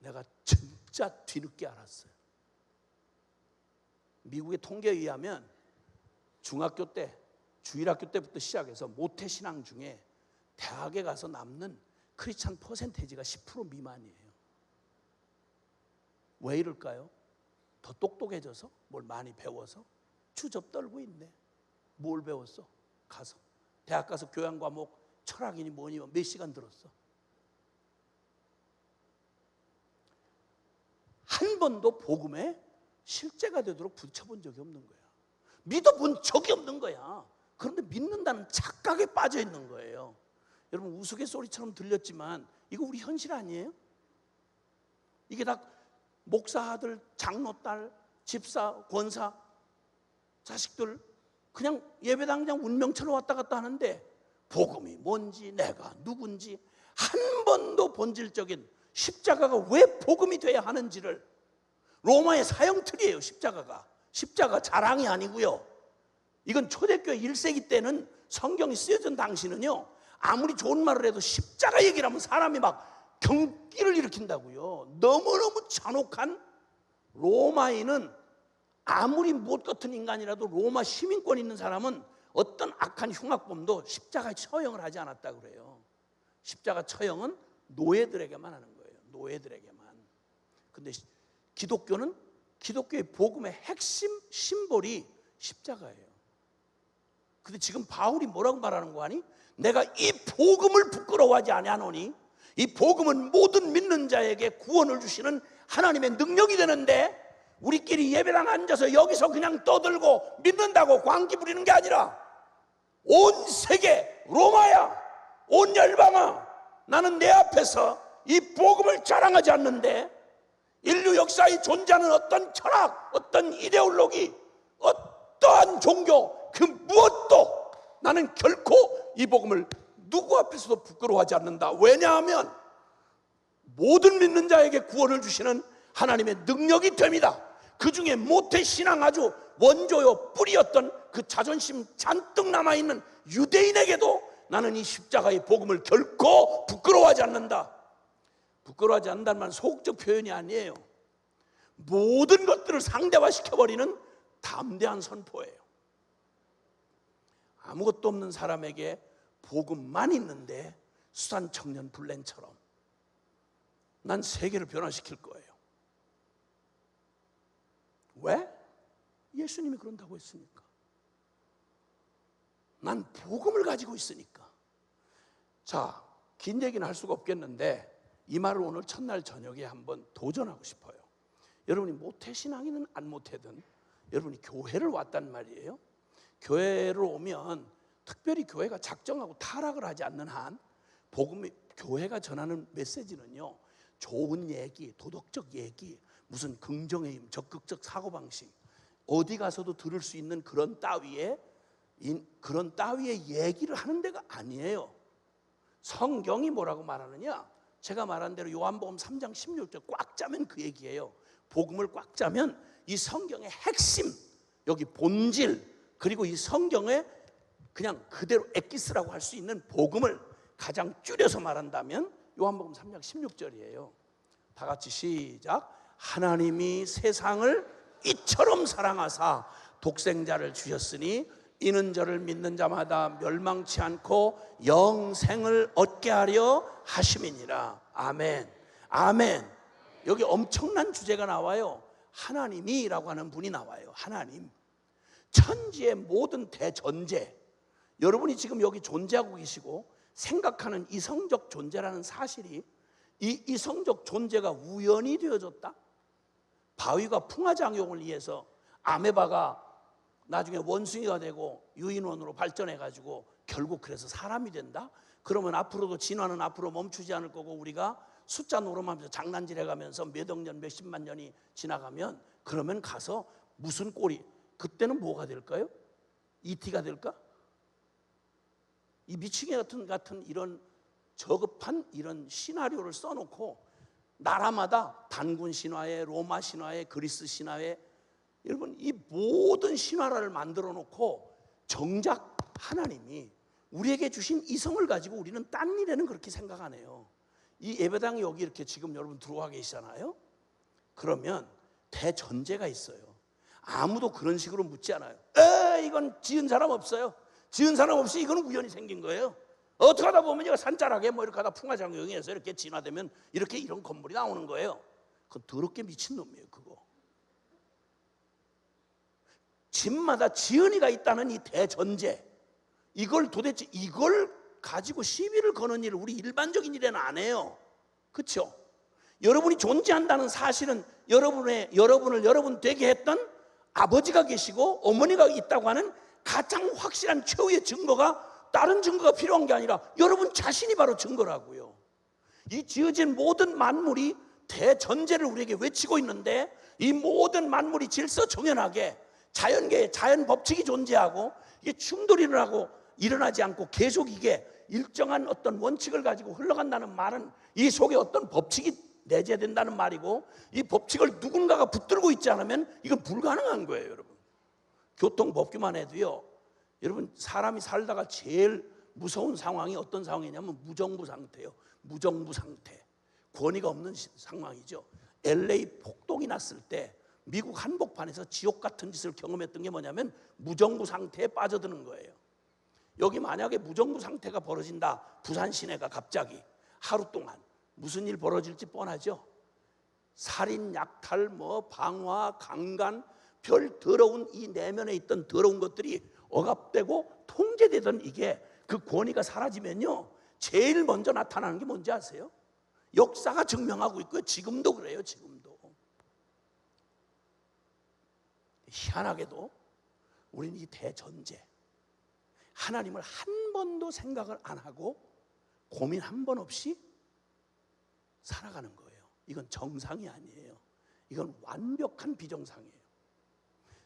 내가 진짜 뒤늦게 알았어요. 미국의 통계에 의하면 중학교 때, 주일학교 때부터 시작해서 모태 신앙 중에 대학에 가서 남는 크리스찬 퍼센테이지가 10% 미만이에요. 왜 이럴까요? 더 똑똑해져서? 뭘 많이 배워서? 주접 떨고 있네. 뭘 배웠어? 가서 대학 가서 교양 과목 철학이니 뭐니 몇 시간 들었어? 한 번도 복음에 실제가 되도록 붙여본 적이 없는 거야. 믿어본 적이 없는 거야. 그런데 믿는다는 착각에 빠져 있는 거예요. 여러분 우스갯소리처럼 들렸지만 이거 우리 현실 아니에요? 이게 다 목사 아들, 장로 딸, 집사, 권사 자식들 그냥 예배당 그냥 운명처럼 왔다 갔다 하는데 복음이 뭔지 내가 누군지 한 번도 본질적인 십자가가 왜 복음이 돼야 하는지를, 로마의 사형틀이에요. 십자가 자랑이 아니고요. 이건 초대교회 1세기 때는 성경이 쓰여진 당시는요, 아무리 좋은 말을 해도 십자가 얘기를 하면 사람이 막 경기를 일으킨다고요. 너무너무 잔혹한, 로마인은 아무리 못 같은 인간이라도 로마 시민권 있는 사람은 어떤 악한 흉악범도 십자가 처형을 하지 않았다 그래요. 십자가 처형은 노예들에게만 하는 거예요. 노예들에게만. 근데 기독교는, 기독교의 복음의 핵심 심볼이 십자가예요. 근데 지금 바울이 뭐라고 말하는 거 아니? 내가 이 복음을 부끄러워하지 아니하노니, 이 복음은 모든 믿는 자에게 구원을 주시는 하나님의 능력이 되는데, 우리끼리 예배당 앉아서 여기서 그냥 떠들고 믿는다고 광기 부리는 게 아니라 온 세계, 로마야, 온 열방아, 나는 내 앞에서 이 복음을 자랑하지 않는데 인류 역사에 존재하는 어떤 철학, 어떤 이데올로기, 어떠한 종교 그 무엇도 나는 결코 이 복음을 누구 앞에서도 부끄러워하지 않는다. 왜냐하면 모든 믿는 자에게 구원을 주시는 하나님의 능력이 됩니다. 그 중에 모태신앙 아주 원조요 뿌리였던 그 자존심 잔뜩 남아있는 유대인에게도 나는 이 십자가의 복음을 결코 부끄러워하지 않는다. 부끄러워하지 않는다는 말은 소극적 표현이 아니에요. 모든 것들을 상대화시켜버리는 담대한 선포예요. 아무것도 없는 사람에게 복음만 있는데 수산 청년 블렌처럼 난 세계를 변화시킬 거예요. 왜? 예수님이 그런다고 했으니까. 난 복음을 가지고 있으니까. 자, 긴 얘기는 할 수가 없겠는데 이 말을 오늘 첫날 저녁에 한번 도전하고 싶어요. 여러분이 모태신앙이든 안 모태든 여러분이 교회를 왔단 말이에요. 교회를 오면 특별히 교회가 작정하고 타락을 하지 않는 한 복음이, 교회가 전하는 메시지는요, 좋은 얘기, 도덕적 얘기, 무슨 긍정의 힘, 적극적 사고방식, 어디 가서도 들을 수 있는 그런 따위의 얘기를 하는 데가 아니에요. 성경이 뭐라고 말하느냐? 제가 말한 대로 요한복음 3장 16절 꽉 짜면 그 얘기예요. 복음을 꽉 짜면 이 성경의 핵심, 여기 본질, 그리고 이 성경의 그냥 그대로 엑기스라고 할 수 있는 복음을 가장 줄여서 말한다면 요한복음 3장 16절이에요. 다 같이 시작. 하나님이 세상을 이처럼 사랑하사 독생자를 주셨으니 이는 저를 믿는 자마다 멸망치 않고 영생을 얻게 하려 하심이니라. 아멘. 아멘. 여기 엄청난 주제가 나와요. 하나님이라고 하는 분이 나와요. 하나님. 천지의 모든 대전제, 여러분이 지금 여기 존재하고 계시고 생각하는 이성적 존재라는 사실이, 이 이성적 존재가 우연히 되어졌다? 바위가 풍화작용을 위해서 아메바가 나중에 원숭이가 되고 유인원으로 발전해가지고 결국 그래서 사람이 된다? 그러면 앞으로도 진화는 앞으로 멈추지 않을 거고, 우리가 숫자 노름하면서 장난질해가면서 몇억 년, 몇십만 년이 지나가면 그러면 가서 무슨 꼴이, 그때는 뭐가 될까요? ET가 될까? 이 미치게 같은 이런 저급한 이런 시나리오를 써놓고 나라마다 단군 신화에, 로마 신화에, 그리스 신화에, 여러분 이 모든 신화를 만들어 놓고 정작 하나님이 우리에게 주신 이성을 가지고 우리는 딴 일에는 그렇게 생각 안 해요. 이 예배당이 여기 이렇게 지금 여러분 들어와 계시잖아요. 그러면 대전제가 있어요. 아무도 그런 식으로 묻지 않아요. 이건 지은 사람 없어요. 지은 사람 없이 이건 우연히 생긴 거예요. 어떻게 하다 보면 이거 산자락에 뭐 이렇게 하다 풍화작용해서 이렇게 진화되면 이렇게 이런 건물이 나오는 거예요. 그건 더럽게 미친놈이에요. 그거 집마다 지은이가 있다는 이 대전제, 이걸 도대체 이걸 가지고 시비를 거는 일을 우리 일반적인 일에는 안 해요. 그렇죠? 여러분이 존재한다는 사실은 여러분을 여러분 되게 했던 아버지가 계시고 어머니가 있다고 하는 가장 확실한 최후의 증거가, 다른 증거가 필요한 게 아니라 여러분 자신이 바로 증거라고요. 이 지어진 모든 만물이 대전제를 우리에게 외치고 있는데, 이 모든 만물이 질서정연하게 자연계에 자연 법칙이 존재하고 이게 충돌이 일어나지 않고 계속 이게 일정한 어떤 원칙을 가지고 흘러간다는 말은 이 속에 어떤 법칙이 내재된다는 말이고, 이 법칙을 누군가가 붙들고 있지 않으면 이건 불가능한 거예요. 여러분, 교통법규만 해도요, 여러분 사람이 살다가 제일 무서운 상황이 어떤 상황이냐면 무정부 상태예요. 무정부 상태, 권위가 없는 상황이죠. LA 폭동이 났을 때 미국 한복판에서 지옥 같은 짓을 경험했던 게 뭐냐면 무정부 상태에 빠져드는 거예요. 여기 만약에 무정부 상태가 벌어진다, 부산 시내가 갑자기 하루 동안 무슨 일 벌어질지 뻔하죠. 살인, 약탈, 방화, 강간, 별 더러운 이 내면에 있던 더러운 것들이 억압되고 통제되던 이게 그 권위가 사라지면요, 제일 먼저 나타나는 게 뭔지 아세요? 역사가 증명하고 있고요. 지금도 그래요. 지금도. 희한하게도 우리는 이 대전제, 하나님을 한 번도 생각을 안 하고 고민 한 번 없이 살아가는 거예요. 이건 정상이 아니에요. 이건 완벽한 비정상이에요.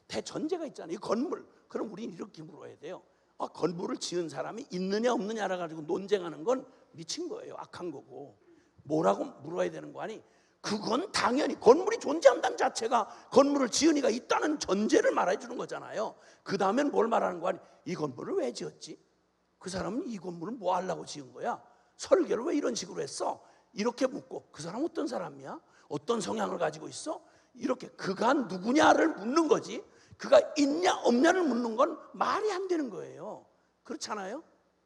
대전제가 있잖아요. 이 건물. 그럼 우리는 이렇게 물어야 돼요. 건물을 지은 사람이 있느냐 없느냐라 가지고 논쟁하는 건 미친 거예요. 악한 거고. 뭐라고 물어야 되는 거 아니? 그건 당연히 건물이 존재한다는 자체가 건물을 지은 이가 있다는 전제를 말해 주는 거잖아요. 그 다음엔 뭘 말하는 거 아니? 이 건물을 왜 지었지? 그 사람은 이 건물을 뭐 하려고 지은 거야? 설계를 왜 이런 식으로 했어? 이렇게 묻고, 그 사람 어떤 사람이야? 어떤 성향을 가지고 있어? 이렇게 그가 누구냐를 묻는 거지, 그가 있냐 없냐를 묻는 건 말이 안 되는 거예요. 그렇잖아요?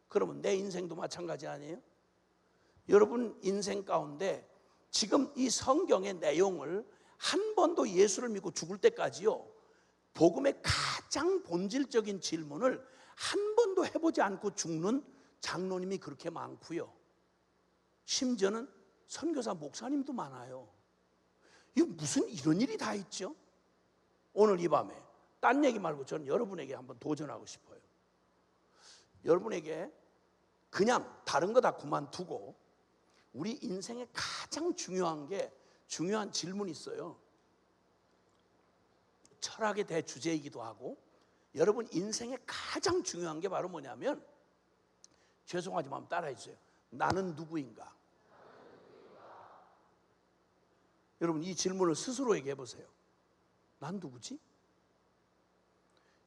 그러면 내 인생도 마찬가지 아니에요? 여러분 인생 가운데 지금 이 성경의 내용을 한 번도 예수를 믿고 죽을 때까지요, 복음의 가장 본질적인 질문을 한 번도 해보지 않고 죽는 장로님이 그렇게 많고요, 심지어는 선교사 목사님도 많아요. 이거 무슨 이런 일이 다 있죠? 오늘 이 밤에 딴 얘기 말고 저는 여러분에게 한번 도전하고 싶어요. 여러분에게 그냥 다른 거 다 그만두고 우리 인생에 가장 중요한 질문이 있어요. 철학의 대주제이기도 하고 여러분 인생에 가장 중요한 게 바로 뭐냐면, 죄송하지만 한번 따라해 주세요. 나는 누구인가? 여러분 이 질문을 스스로에게 해보세요. 난 누구지?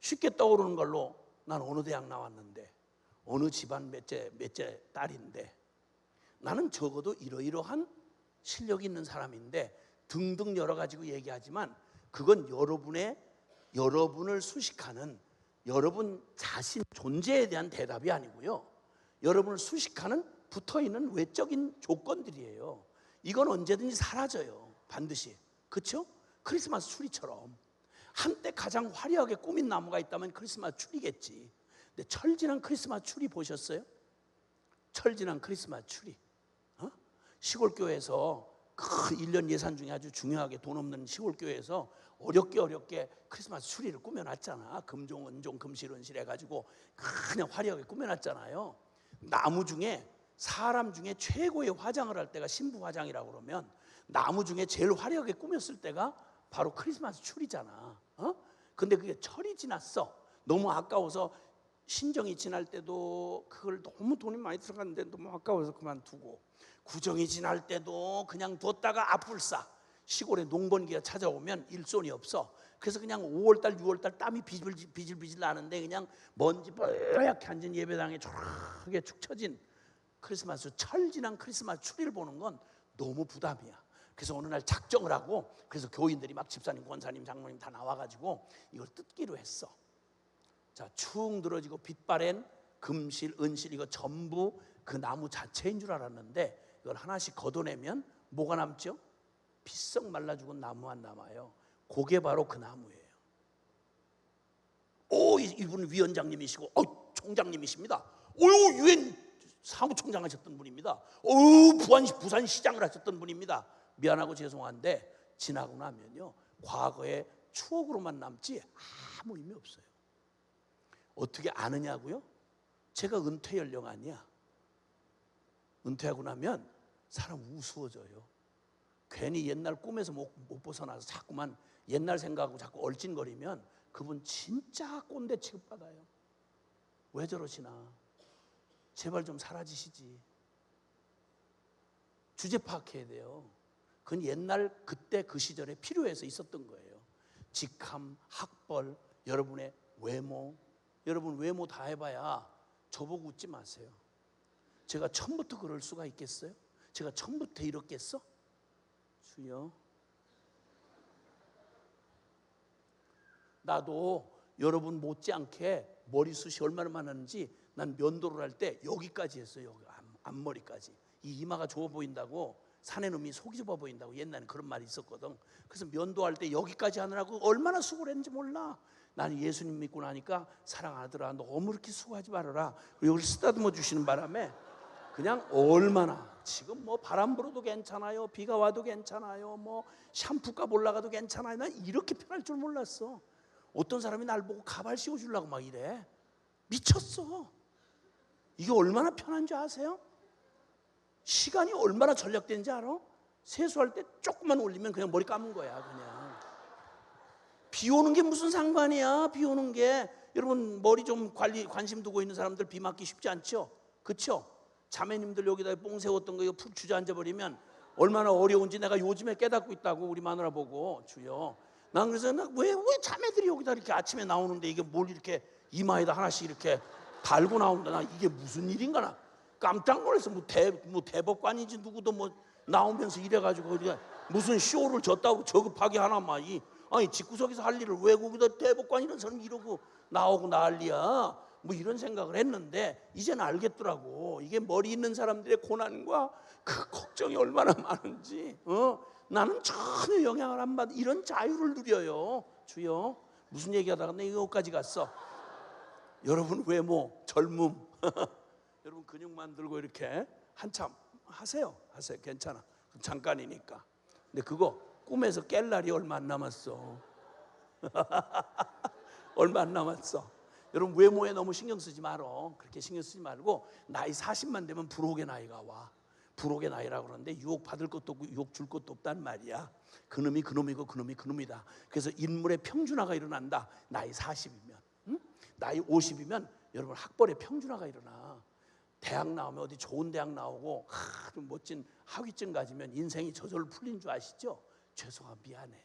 쉽게 떠오르는 걸로 난 어느 대학 나왔는데, 어느 집안 몇째 딸인데, 나는 적어도 이러이러한 실력이 있는 사람인데 등등 여러 가지고 얘기하지만 그건 여러분을 수식하는 여러분 자신 존재에 대한 대답이 아니고요, 여러분을 수식하는 붙어있는 외적인 조건들이에요. 이건 언제든지 사라져요, 반드시. 그렇죠? 크리스마스 추리처럼 한때 가장 화려하게 꾸민 나무가 있다면 크리스마스 추리겠지. 근데 철진한 크리스마스 추리 보셨어요? 철진한 크리스마스 추리. 시골 교회에서 그 1년 예산 중에 아주 중요하게 돈 없는 시골 교회에서 어렵게 크리스마스 추리를 꾸며놨잖아. 금종, 은종, 금실, 은실 해가지고 그냥 화려하게 꾸며놨잖아요. 나무 중에, 사람 중에 최고의 화장을 할 때가 신부 화장이라고 그러면 나무 중에 제일 화려하게 꾸몄을 때가 바로 크리스마스 추리잖아. 근데 그게 철이 지났어. 너무 아까워서, 신정이 지날 때도 그걸 너무 돈이 많이 들어갔는데 너무 아까워서 그만두고, 구정이 지날 때도 그냥 뒀다가 아뿔싸. 시골에 농번기가 찾아오면 일손이 없어. 그래서 그냥 5월달 6월달 땀이 비질비질 나는데 그냥 먼지 뽀얗게 앉은 예배당에 조용하게 축 처진 크리스마스, 철지난 크리스마스 추리를 보는 건 너무 부담이야. 그래서 어느 날 작정을 하고, 그래서 교인들이 막 집사님, 권사님, 장로님 다 나와가지고 이걸 뜯기로 했어. 자, 축 늘어지고 빛바랜 금실, 은실, 이거 전부 그 나무 자체인 줄 알았는데 이걸 하나씩 걷어내면 뭐가 남죠? 비썩 말라 죽은 나무만 남아요. 그게 바로 그 나무예요. 이분 위원장님이시고, 총장님이십니다. 유엔 사무총장 하셨던 분입니다. 부산시장을 하셨던 분입니다. 미안하고 죄송한데 지나고 나면요, 과거의 추억으로만 남지 아무 의미 없어요. 어떻게 아느냐고요? 제가 은퇴 연령 아니야. 은퇴하고 나면 사람 우스워져요. 괜히 옛날 꿈에서 못 벗어나서 자꾸만 옛날 생각하고 자꾸 얼찐거리면 그분 진짜 꼰대 취급받아요. 왜 저러시나? 제발 좀 사라지시지. 주제 파악해야 돼요. 그건 옛날 그때 그 시절에 필요해서 있었던 거예요. 직함, 학벌, 여러분의 외모. 여러분 외모 다 해봐야 저보고 웃지 마세요. 제가 처음부터 그럴 수가 있겠어요? 제가 처음부터 이렇겠어? 주여. 나도 여러분 못지않게 머리숱이 얼마나 많았는지 난 면도를 할 때 여기까지 했어요. 여기 앞머리까지. 이 이마가 좋아 보인다고, 산의 놈이 속이 좁아 보인다고 옛날에 그런 말이 있었거든. 그래서 면도할 때 여기까지 하느라고 얼마나 수고를 했는지 몰라. 나는 예수님 믿고 나니까, 사랑하더라, 너무 그렇게 수고하지 말아라, 여기를 쓰다듬어 주시는 바람에 그냥 얼마나, 지금 뭐 바람 불어도 괜찮아요, 비가 와도 괜찮아요, 뭐 샴푸값 올라가도 괜찮아요. 난 이렇게 편할 줄 몰랐어. 어떤 사람이 날 보고 가발 씌워주려고 막 이래. 미쳤어. 이게 얼마나 편한 줄 아세요? 시간이 얼마나 절약되는지 알아? 세수할 때 조금만 올리면 그냥 머리 감은 거야. 그냥 비 오는 게 무슨 상관이야. 비 오는 게. 여러분 머리 좀 관심 두고 있는 사람들 비 맞기 쉽지 않죠? 그렇죠? 자매님들 여기다 뽕 세웠던 거 이거 푹 주저앉아 버리면 얼마나 어려운지 내가 요즘에 깨닫고 있다고, 우리 마누라 보고. 주여, 난 그래서 왜 자매들이 여기다 이렇게 아침에 나오는데 이게 뭘 이렇게 이마에다 하나씩 이렇게 달고 나온다. 나 이게 무슨 일인가. 나 깜짝 놀라서 뭐 대법관인지 누구도 뭐 나오면서 이래가지고 어디가 무슨 쇼를 졌다고 저급하게 하나 막 아니 집구석에서 할 일을 왜 거기다 대법관 이런 사람이 이러고 나오고 난리야. 뭐 이런 생각을 했는데 이제는 알겠더라고. 이게 머리 있는 사람들의 고난과 그 걱정이 얼마나 많은지. 나는 전혀 영향을 안 받아 이런 자유를 누려요. 주여, 무슨 얘기하다가 내 이거까지 갔어. 여러분 외모, 젊음 여러분 근육 만들고 이렇게 한참 하세요. 괜찮아. 잠깐이니까. 근데 그거 꿈에서 깰 날이 얼마 안 남았어. 얼마 안 남았어. 여러분 외모에 너무 신경 쓰지 말어. 그렇게 신경 쓰지 말고 나이 40만 되면 불혹의 나이가 와. 불혹의 나이라고 그러는데 유혹 받을 것도 없고 유혹 줄 것도 없단 말이야. 그놈이 그놈이고 그놈이 그놈이다. 그래서 인물의 평준화가 일어난다. 나이 40이면 나이 50이면 여러분 학벌의 평준화가 일어나. 대학 나오면 어디 좋은 대학 나오고 좀 멋진 학위증 가지면 인생이 저절로 풀린 줄 아시죠? 죄송합니다. 미안해.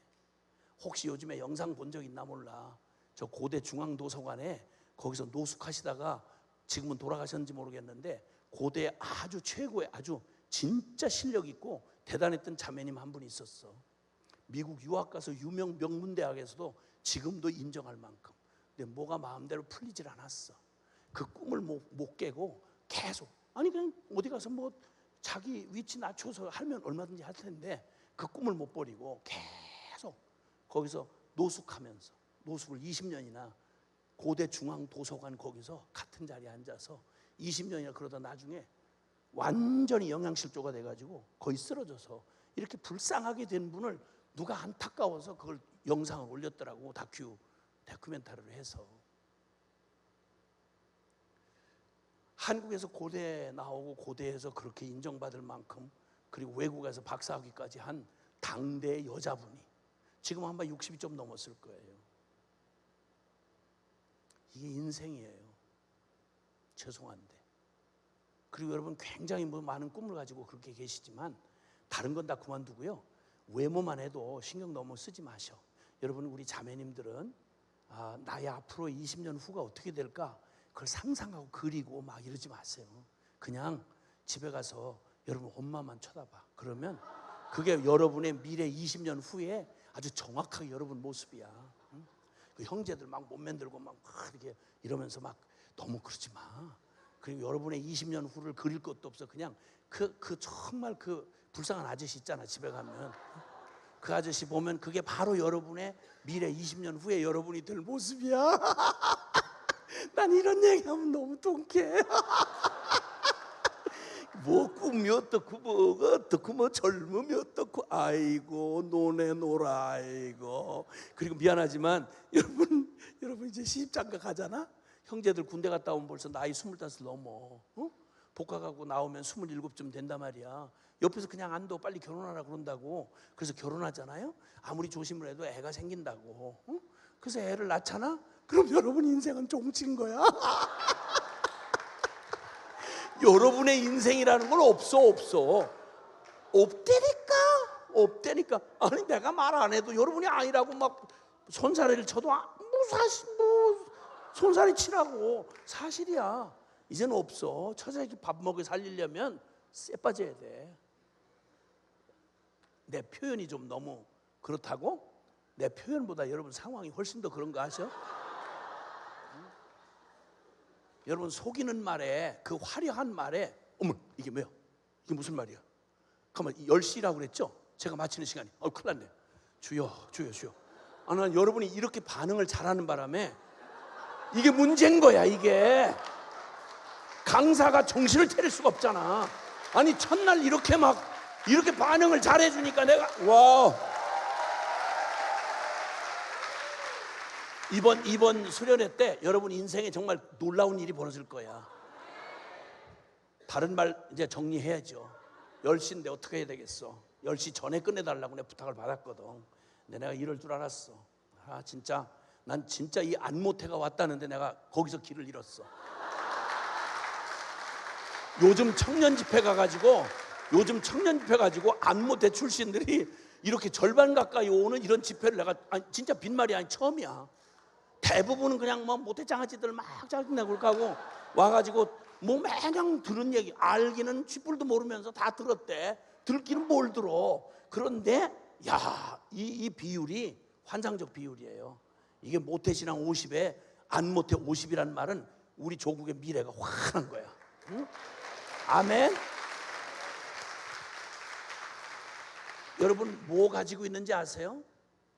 혹시 요즘에 영상 본 적 있나 몰라. 저 고대 중앙도서관에 거기서 노숙하시다가 지금은 돌아가셨는지 모르겠는데 고대 아주 최고의 아주 진짜 실력 있고 대단했던 자매님 한 분이 있었어. 미국 유학 가서 유명 명문대학에서도 지금도 인정할 만큼. 근데 뭐가 마음대로 풀리질 않았어. 그 꿈을 못 깨고 계속 아니 그냥 어디 가서 뭐 자기 위치 낮춰서 하면 얼마든지 할 텐데 그 꿈을 못 버리고 계속 거기서 노숙하면서 노숙을 20년이나 고대 중앙 도서관 거기서 같은 자리에 앉아서 20년이나 그러다 나중에 완전히 영양실조가 돼가지고 거의 쓰러져서 이렇게 불쌍하게 된 분을 누가 안타까워서 그걸 영상을 올렸더라고. 다큐멘터리를 해서. 한국에서 고대 나오고 고대에서 그렇게 인정받을 만큼 그리고 외국에서 박사학위까지 한 당대 여자분이 지금 아마 60이 좀 넘었을 거예요. 이게 인생이에요. 죄송한데. 그리고 여러분 굉장히 많은 꿈을 가지고 그렇게 계시지만 다른 건 다 그만두고요. 외모만 해도 신경 너무 쓰지 마셔. 여러분 우리 자매님들은 나의 앞으로 20년 후가 어떻게 될까? 그걸 상상하고 그리고 막 이러지 마세요. 그냥 집에 가서 여러분 엄마만 쳐다봐. 그러면 그게 여러분의 미래 20년 후에 아주 정확하게 여러분 모습이야. 그 형제들 막 못 만들고 막 이렇게 이러면서 막 너무 그러지 마. 그리고 여러분의 20년 후를 그릴 것도 없어. 그냥 그 정말 그 불쌍한 아저씨 있잖아. 집에 가면 그 아저씨 보면 그게 바로 여러분의 미래 20년 후에 여러분이 될 모습이야. 난 이런 얘기하면 너무 통쾌해. 뭐 꿈이 어떻고 뭐가 어떻고 뭐 젊음이 어떻고 아이고 노네 놀아 아이고. 그리고 미안하지만 여러분 이제 시집장가 가잖아. 형제들 군대 갔다 오면 벌써 나이 25 넘어. 복학하고 나오면 27쯤 된단 말이야. 옆에서 그냥 안 둬. 빨리 결혼하라 그런다고. 그래서 결혼하잖아요. 아무리 조심을 해도 애가 생긴다고. 그래서 애를 낳잖아. 그럼 여러분 인생은 종친 거야. 여러분의 인생이라는 건 없어. 없대니까. 아니 내가 말 안 해도 여러분이 아니라고 막 손사래를 쳐도 뭐 손사래 치라고. 사실이야. 이제는 없어. 처자에게 밥 먹여 살리려면 쎄 빠져야 돼. 내 표현이 좀 너무 그렇다고? 내 표현보다 여러분 상황이 훨씬 더 그런 거 아셔? 여러분 속이는 말에 그 화려한 말에 어머 이게 뭐야? 이게 무슨 말이야? 가만 10시라고 그랬죠? 제가 마치는 시간이 큰일 났네. 주여. 난 여러분이 이렇게 반응을 잘하는 바람에 이게 문제인 거야. 이게 강사가 정신을 차릴 수가 없잖아. 아니 첫날 이렇게 반응을 잘해주니까 내가 와 이번 수련회 때 여러분 인생에 정말 놀라운 일이 벌어질 거야. 다른 말 이제 정리해야죠. 10시인데 어떻게 해야 되겠어? 10시 전에 끝내달라고 내가 부탁을 받았거든. 근데 내가 이럴 줄 알았어. 진짜 난 진짜 이 안모태가 왔다는데 내가 거기서 길을 잃었어. 요즘 청년 집회 가가지고 안모태 출신들이 이렇게 절반 가까이 오는 이런 집회를 내가 진짜 빈말이 아니 처음이야. 대부분은 그냥 뭐 모태장아찌들 막 짜증내고 그렇게 하고 와가지고 뭐 매냥 들은 얘기 알기는 쥐뿔도 모르면서 다 들었대. 들기는 뭘 들어. 그런데 이 비율이 환상적 비율이에요. 이게 모태신앙 50에 안모태 50이라는 말은 우리 조국의 미래가 환한 거야. 응? 아멘. 여러분 뭐 가지고 있는지 아세요?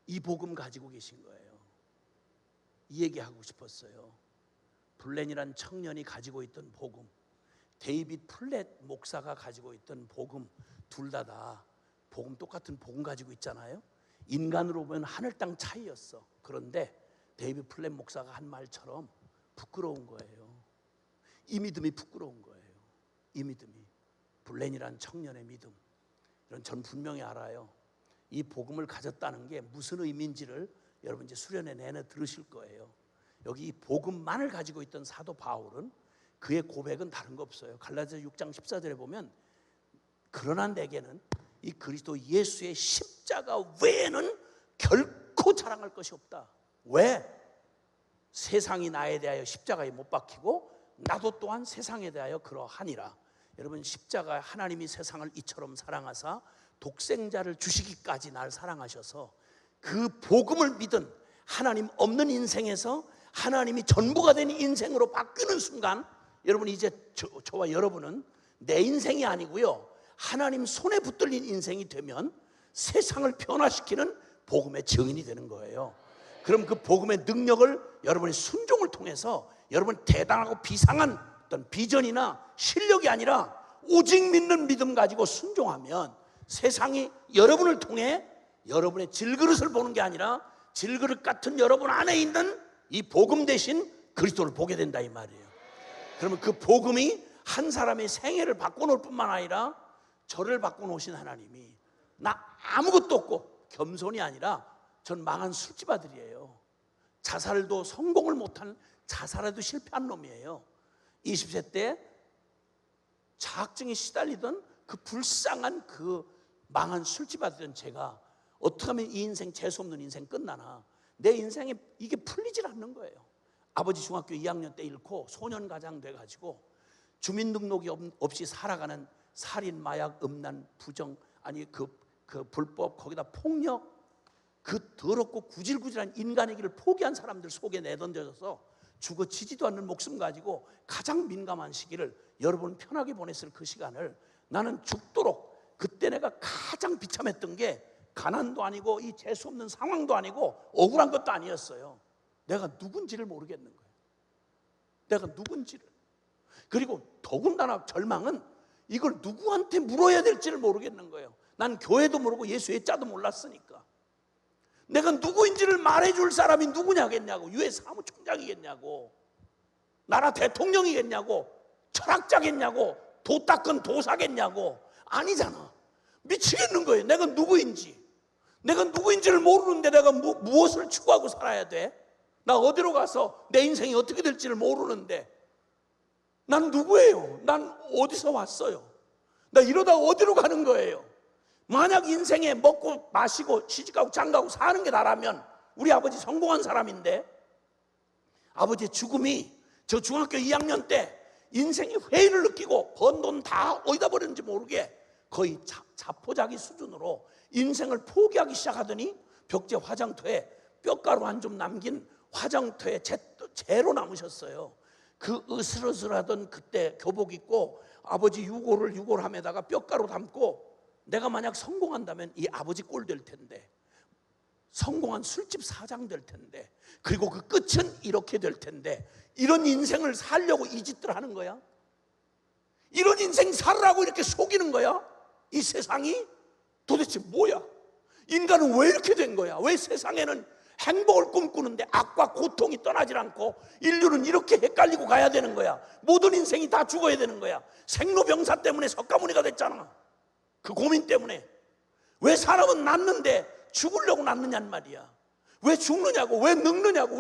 이 복음 가지고 계신 거예요. 이 얘기하고 싶었어요. 블렌이란 청년이 가지고 있던 복음, 데이빗 플랫 목사가 가지고 있던 복음, 둘 다 복음 똑같은 복음 가지고 있잖아요. 인간으로 보면 하늘 땅 차이였어. 그런데 데이비 플랫 목사가 한 말처럼 부끄러운 거예요. 이 믿음이 부끄러운 거예요. 이 믿음이. 블렌이란 청년의 믿음. 이런 전 분명히 알아요. 이 복음을 가졌다는 게 무슨 의미인지를 여러분 이제 수련회 내내 들으실 거예요. 여기 이 복음만을 가지고 있던 사도 바울은 그의 고백은 다른 거 없어요. 갈라디아서 6장 14절에 보면 그러나 내게는 이 그리스도 예수의 십자가 외에는 결코 자랑할 것이 없다. 왜? 세상이 나에 대하여 십자가에 못 박히고 나도 또한 세상에 대하여 그러하니라. 여러분, 십자가 하나님이 세상을 이처럼 사랑하사 독생자를 주시기까지 날 사랑하셔서 그 복음을 믿은 하나님 없는 인생에서 하나님이 전부가 된 인생으로 바뀌는 순간, 여러분 이제 저와 여러분은 내 인생이 아니고요, 하나님 손에 붙들린 인생이 되면 세상을 변화시키는 복음의 증인이 되는 거예요. 그럼 그 복음의 능력을 여러분의 순종을 통해서 여러분 대단하고 비상한 어떤 비전이나 실력이 아니라 오직 믿는 믿음 가지고 순종하면 세상이 여러분을 통해 여러분의 질그릇을 보는 게 아니라 질그릇 같은 여러분 안에 있는 이 복음 대신 그리스도를 보게 된다 이 말이에요. 그러면 그 복음이 한 사람의 생애를 바꿔놓을 뿐만 아니라 저를 바꿔놓으신 하나님이 나 아무것도 없고 겸손이 아니라 전 망한 술집 아들이에요. 자살도 성공을 못한, 자살에도 실패한 놈이에요. 20세 때 자학증에 시달리던 그 불쌍한 그 망한 술집 아들은 제가 어떻게 하면 이 인생, 재수없는 인생 끝나나, 내 인생에 이게 풀리질 않는 거예요. 아버지 중학교 2학년 때 잃고 소년가장 돼가지고 주민등록이 없이 살아가는 살인, 마약, 음란, 부정, 아니 그 불법, 거기다 폭력, 그 더럽고 구질구질한 인간의 길을 포기한 사람들 속에 내던져져서 죽어지지도 않는 목숨 가지고 가장 민감한 시기를 여러분 편하게 보냈을 그 시간을 나는 죽도록, 그때 내가 가장 비참했던 게 가난도 아니고 이 재수없는 상황도 아니고 억울한 것도 아니었어요. 내가 누군지를 모르겠는 거예요. 내가 누군지를. 그리고 더군다나 절망은 이걸 누구한테 물어야 될지를 모르겠는 거예요. 난 교회도 모르고 예수 의자도 몰랐으니까. 내가 누구인지를 말해줄 사람이 누구냐겠냐고. 유해 사무총장이겠냐고, 나라 대통령이겠냐고, 철학자겠냐고, 도 닦은 도사겠냐고. 아니잖아. 미치겠는 거예요. 내가 누구인지. 내가 누구인지를 모르는데 내가 무엇을 추구하고 살아야 돼? 나 어디로 가서 내 인생이 어떻게 될지를 모르는데 난 누구예요? 난 어디서 왔어요? 나 이러다 어디로 가는 거예요? 만약 인생에 먹고 마시고 시집가고 장가고 사는 게 나라면 우리 아버지 성공한 사람인데, 아버지의 죽음이 저 중학교 2학년 때 인생의 회의를 느끼고 번 돈 다 어디다 버렸는지 모르게 거의 자포자기 수준으로 인생을 포기하기 시작하더니 벽제 화장터에 뼈가루 한 점 남긴 화장터에 제로 남으셨어요. 그 으슬으슬하던 그때 교복 입고 아버지 유골함에다가 뼈가루 담고, 내가 만약 성공한다면 이 아버지 꼴 될 텐데, 성공한 술집 사장 될 텐데, 그리고 그 끝은 이렇게 될 텐데, 이런 인생을 살려고 이 짓들 하는 거야? 이런 인생 살으라고 이렇게 속이는 거야? 이 세상이 도대체 뭐야? 인간은 왜 이렇게 된 거야? 왜 세상에는 행복을 꿈꾸는데 악과 고통이 떠나질 않고 인류는 이렇게 헷갈리고 가야 되는 거야? 모든 인생이 다 죽어야 되는 거야. 생로병사 때문에 석가모니가 됐잖아. 그 고민 때문에. 왜 사람은 낳는데 죽으려고 낳느냐는 말이야. 왜 죽느냐고, 왜 늙느냐고,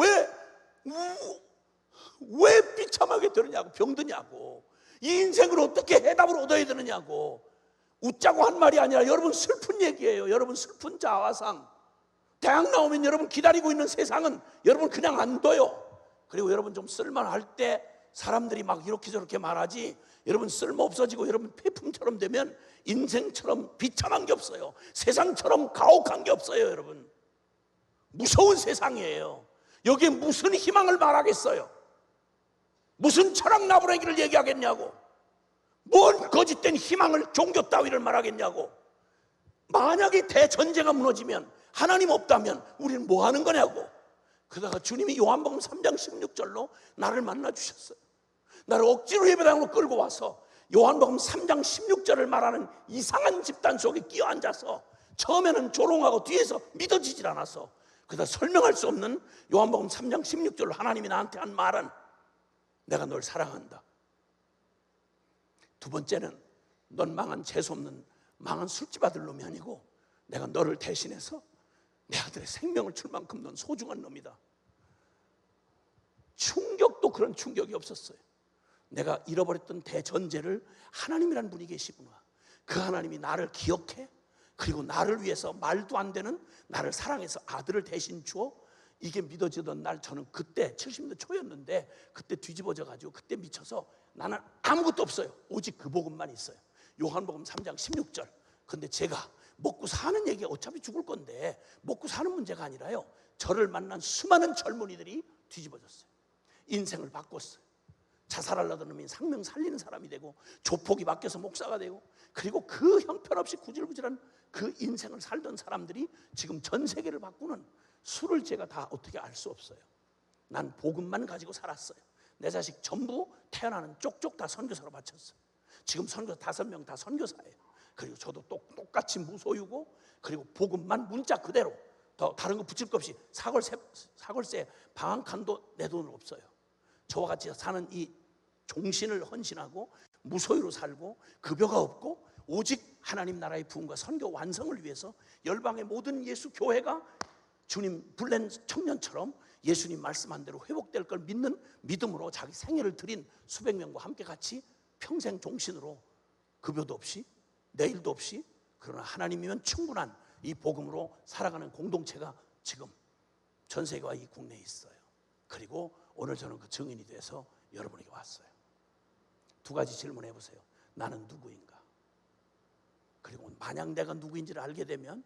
왜 비참하게 되느냐고, 병드냐고, 이 인생을 어떻게 해답을 얻어야 되느냐고. 웃자고 한 말이 아니라 여러분 슬픈 얘기예요. 여러분 슬픈 자화상. 대학 나오면 여러분 기다리고 있는 세상은 여러분 그냥 안 둬요. 그리고 여러분 좀 쓸만할 때 사람들이 막 이렇게 저렇게 말하지, 여러분 쓸모 없어지고 여러분 폐품처럼 되면 인생처럼 비참한 게 없어요. 세상처럼 가혹한 게 없어요. 여러분 무서운 세상이에요. 여기에 무슨 희망을 말하겠어요? 무슨 철학 나부랭이를 얘기하겠냐고. 뭔 거짓된 희망을, 종교 따위를 말하겠냐고. 만약에 대전제가 무너지면, 하나님 없다면 우리는 뭐 하는 거냐고. 그러다가 주님이 요한복음 3장 16절로 나를 만나 주셨어요. 나를 억지로 예배당으로 끌고 와서 요한복음 3장 16절을 말하는 이상한 집단 속에 끼어 앉아서, 처음에는 조롱하고 뒤에서 믿어지질 않아서 그다 설명할 수 없는 요한복음 3장 16절로 하나님이 나한테 한 말은 내가 널 사랑한다. 두 번째는 넌 망한 재수없는 망한 술집 아들 놈이 아니고 내가 너를 대신해서 내 아들의 생명을 줄 만큼 넌 소중한 놈이다. 충격도 그런 충격이 없었어요. 내가 잃어버렸던 대전제를 하나님이라는 분이 계시구나. 그 하나님이 나를 기억해, 그리고 나를 위해서 말도 안 되는 나를 사랑해서 아들을 대신 주어. 이게 믿어지던 날 저는 그때 70년 초였는데 그때 뒤집어져 가지고 그때 미쳐서 나는 아무것도 없어요. 오직 그 복음만 있어요. 요한복음 3장 16절. 근데 제가 먹고 사는 얘기가 어차피 죽을 건데 먹고 사는 문제가 아니라요, 저를 만난 수많은 젊은이들이 뒤집어졌어요. 인생을 바꿨어요. 자살하려던 놈이 상명 살리는 사람이 되고, 조폭이 바뀌어서 목사가 되고, 그리고 그 형편없이 구질구질한 그 인생을 살던 사람들이 지금 전 세계를 바꾸는 수를 제가 다 어떻게 알 수 없어요. 난 복음만 가지고 살았어요. 내 자식 전부 태어나는 쪽쪽 다 선교사로 바쳤어요. 지금 선교사 5명 다 선교사예요. 그리고 저도 똑같이 무소유고, 그리고 복음만 문자 그대로, 더 다른 거 붙일 것 없이 사골세 방 한 칸도 내 돈은 없어요. 저와 같이 사는 이 종신을 헌신하고 무소유로 살고 급여가 없고 오직 하나님 나라의 부흥과 선교 완성을 위해서 열방의 모든 예수 교회가 주님 불낸 청년처럼 예수님 말씀한 대로 회복될 걸 믿는 믿음으로 자기 생애를 드린 수백 명과 함께 같이 평생 종신으로 급여도 없이 내일도 없이, 그러나 하나님이면 충분한 이 복음으로 살아가는 공동체가 지금 전 세계와 이 국내에 있어요. 그리고 오늘 저는 그 증인이 돼서 여러분에게 왔어요. 두 가지 질문해 보세요. 나는 누구인가? 그리고 만약 내가 누구인지를 알게 되면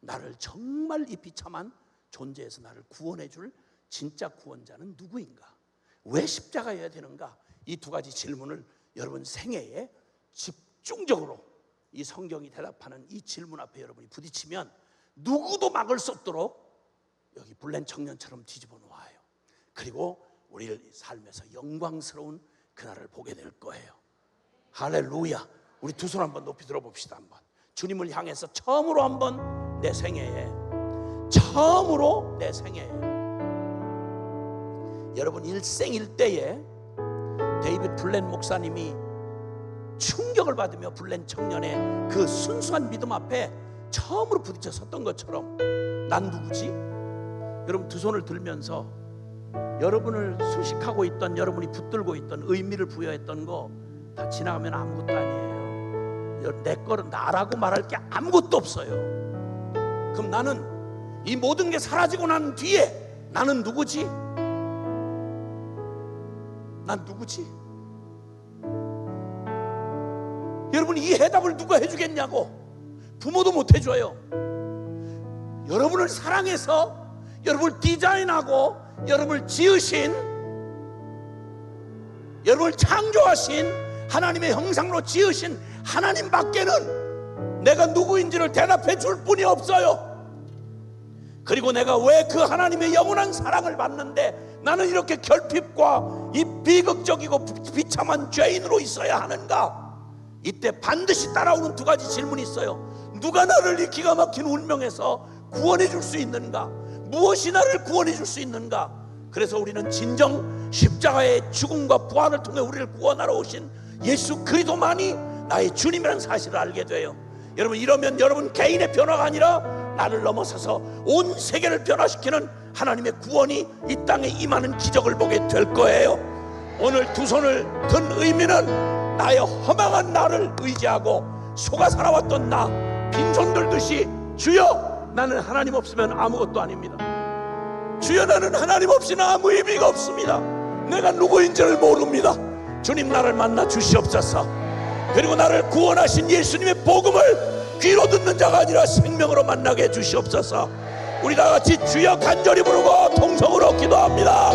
나를 정말 이 비참한 존재에서 나를 구원해 줄 진짜 구원자는 누구인가? 왜 십자가여야 되는가? 이 두 가지 질문을 여러분 생애에 집중적으로 이 성경이 대답하는 이 질문 앞에 여러분이 부딪히면 누구도 막을 수 없도록 여기 불낸 청년처럼 뒤집어 놓아요. 그리고 우리를 삶에서 영광스러운 그날을 보게 될 거예요. 할렐루야. 우리 두 손 한번 높이 들어봅시다. 한번 주님을 향해서 처음으로 한번 내 생애에, 처음으로 내 생애에, 여러분 일생일대에 데이빗 블렌 목사님이 충격을 받으며 블렌 청년의 그 순수한 믿음 앞에 처음으로 부딪혀 섰던 것처럼 난 누구지? 여러분 두 손을 들면서 여러분을 수식하고 있던, 여러분이 붙들고 있던, 의미를 부여했던 거 다 지나가면 아무것도 아니에요. 내 거는 나라고 말할 게 아무것도 없어요. 그럼 나는 이 모든 게 사라지고 난 뒤에 나는 누구지? 난 누구지? 여러분 이 해답을 누가 해주겠냐고. 부모도 못 해줘요. 여러분을 사랑해서 여러분을 디자인하고 여러분을 지으신, 여러분을 창조하신, 하나님의 형상으로 지으신 하나님밖에는 내가 누구인지를 대답해 줄 분이 없어요. 그리고 내가 왜 그 하나님의 영원한 사랑을 받는데 나는 이렇게 결핍과 이 비극적이고 비참한 죄인으로 있어야 하는가? 이때 반드시 따라오는 두 가지 질문이 있어요. 누가 나를 이 기가 막힌 운명에서 구원해 줄 수 있는가? 무엇이 나를 구원해 줄 수 있는가? 그래서 우리는 진정 십자가의 죽음과 부활을 통해 우리를 구원하러 오신 예수 그리스도만이 나의 주님이라는 사실을 알게 돼요. 여러분 이러면 여러분 개인의 변화가 아니라 나를 넘어서서 온 세계를 변화시키는 하나님의 구원이 이 땅에 임하는 기적을 보게 될 거예요. 오늘 두 손을 든 의미는 나의 허망한 나를 의지하고 속아 살아왔던 나 빈손 들듯이 주여 나는 하나님 없으면 아무것도 아닙니다. 주여 나는 하나님 없이는 아무 의미가 없습니다. 내가 누구인지를 모릅니다. 주님 나를 만나 주시옵소서. 그리고 나를 구원하신 예수님의 복음을 귀로 듣는 자가 아니라 생명으로 만나게 해주시옵소서. 우리 다 같이 주여 간절히 부르고 통성으로 기도합니다.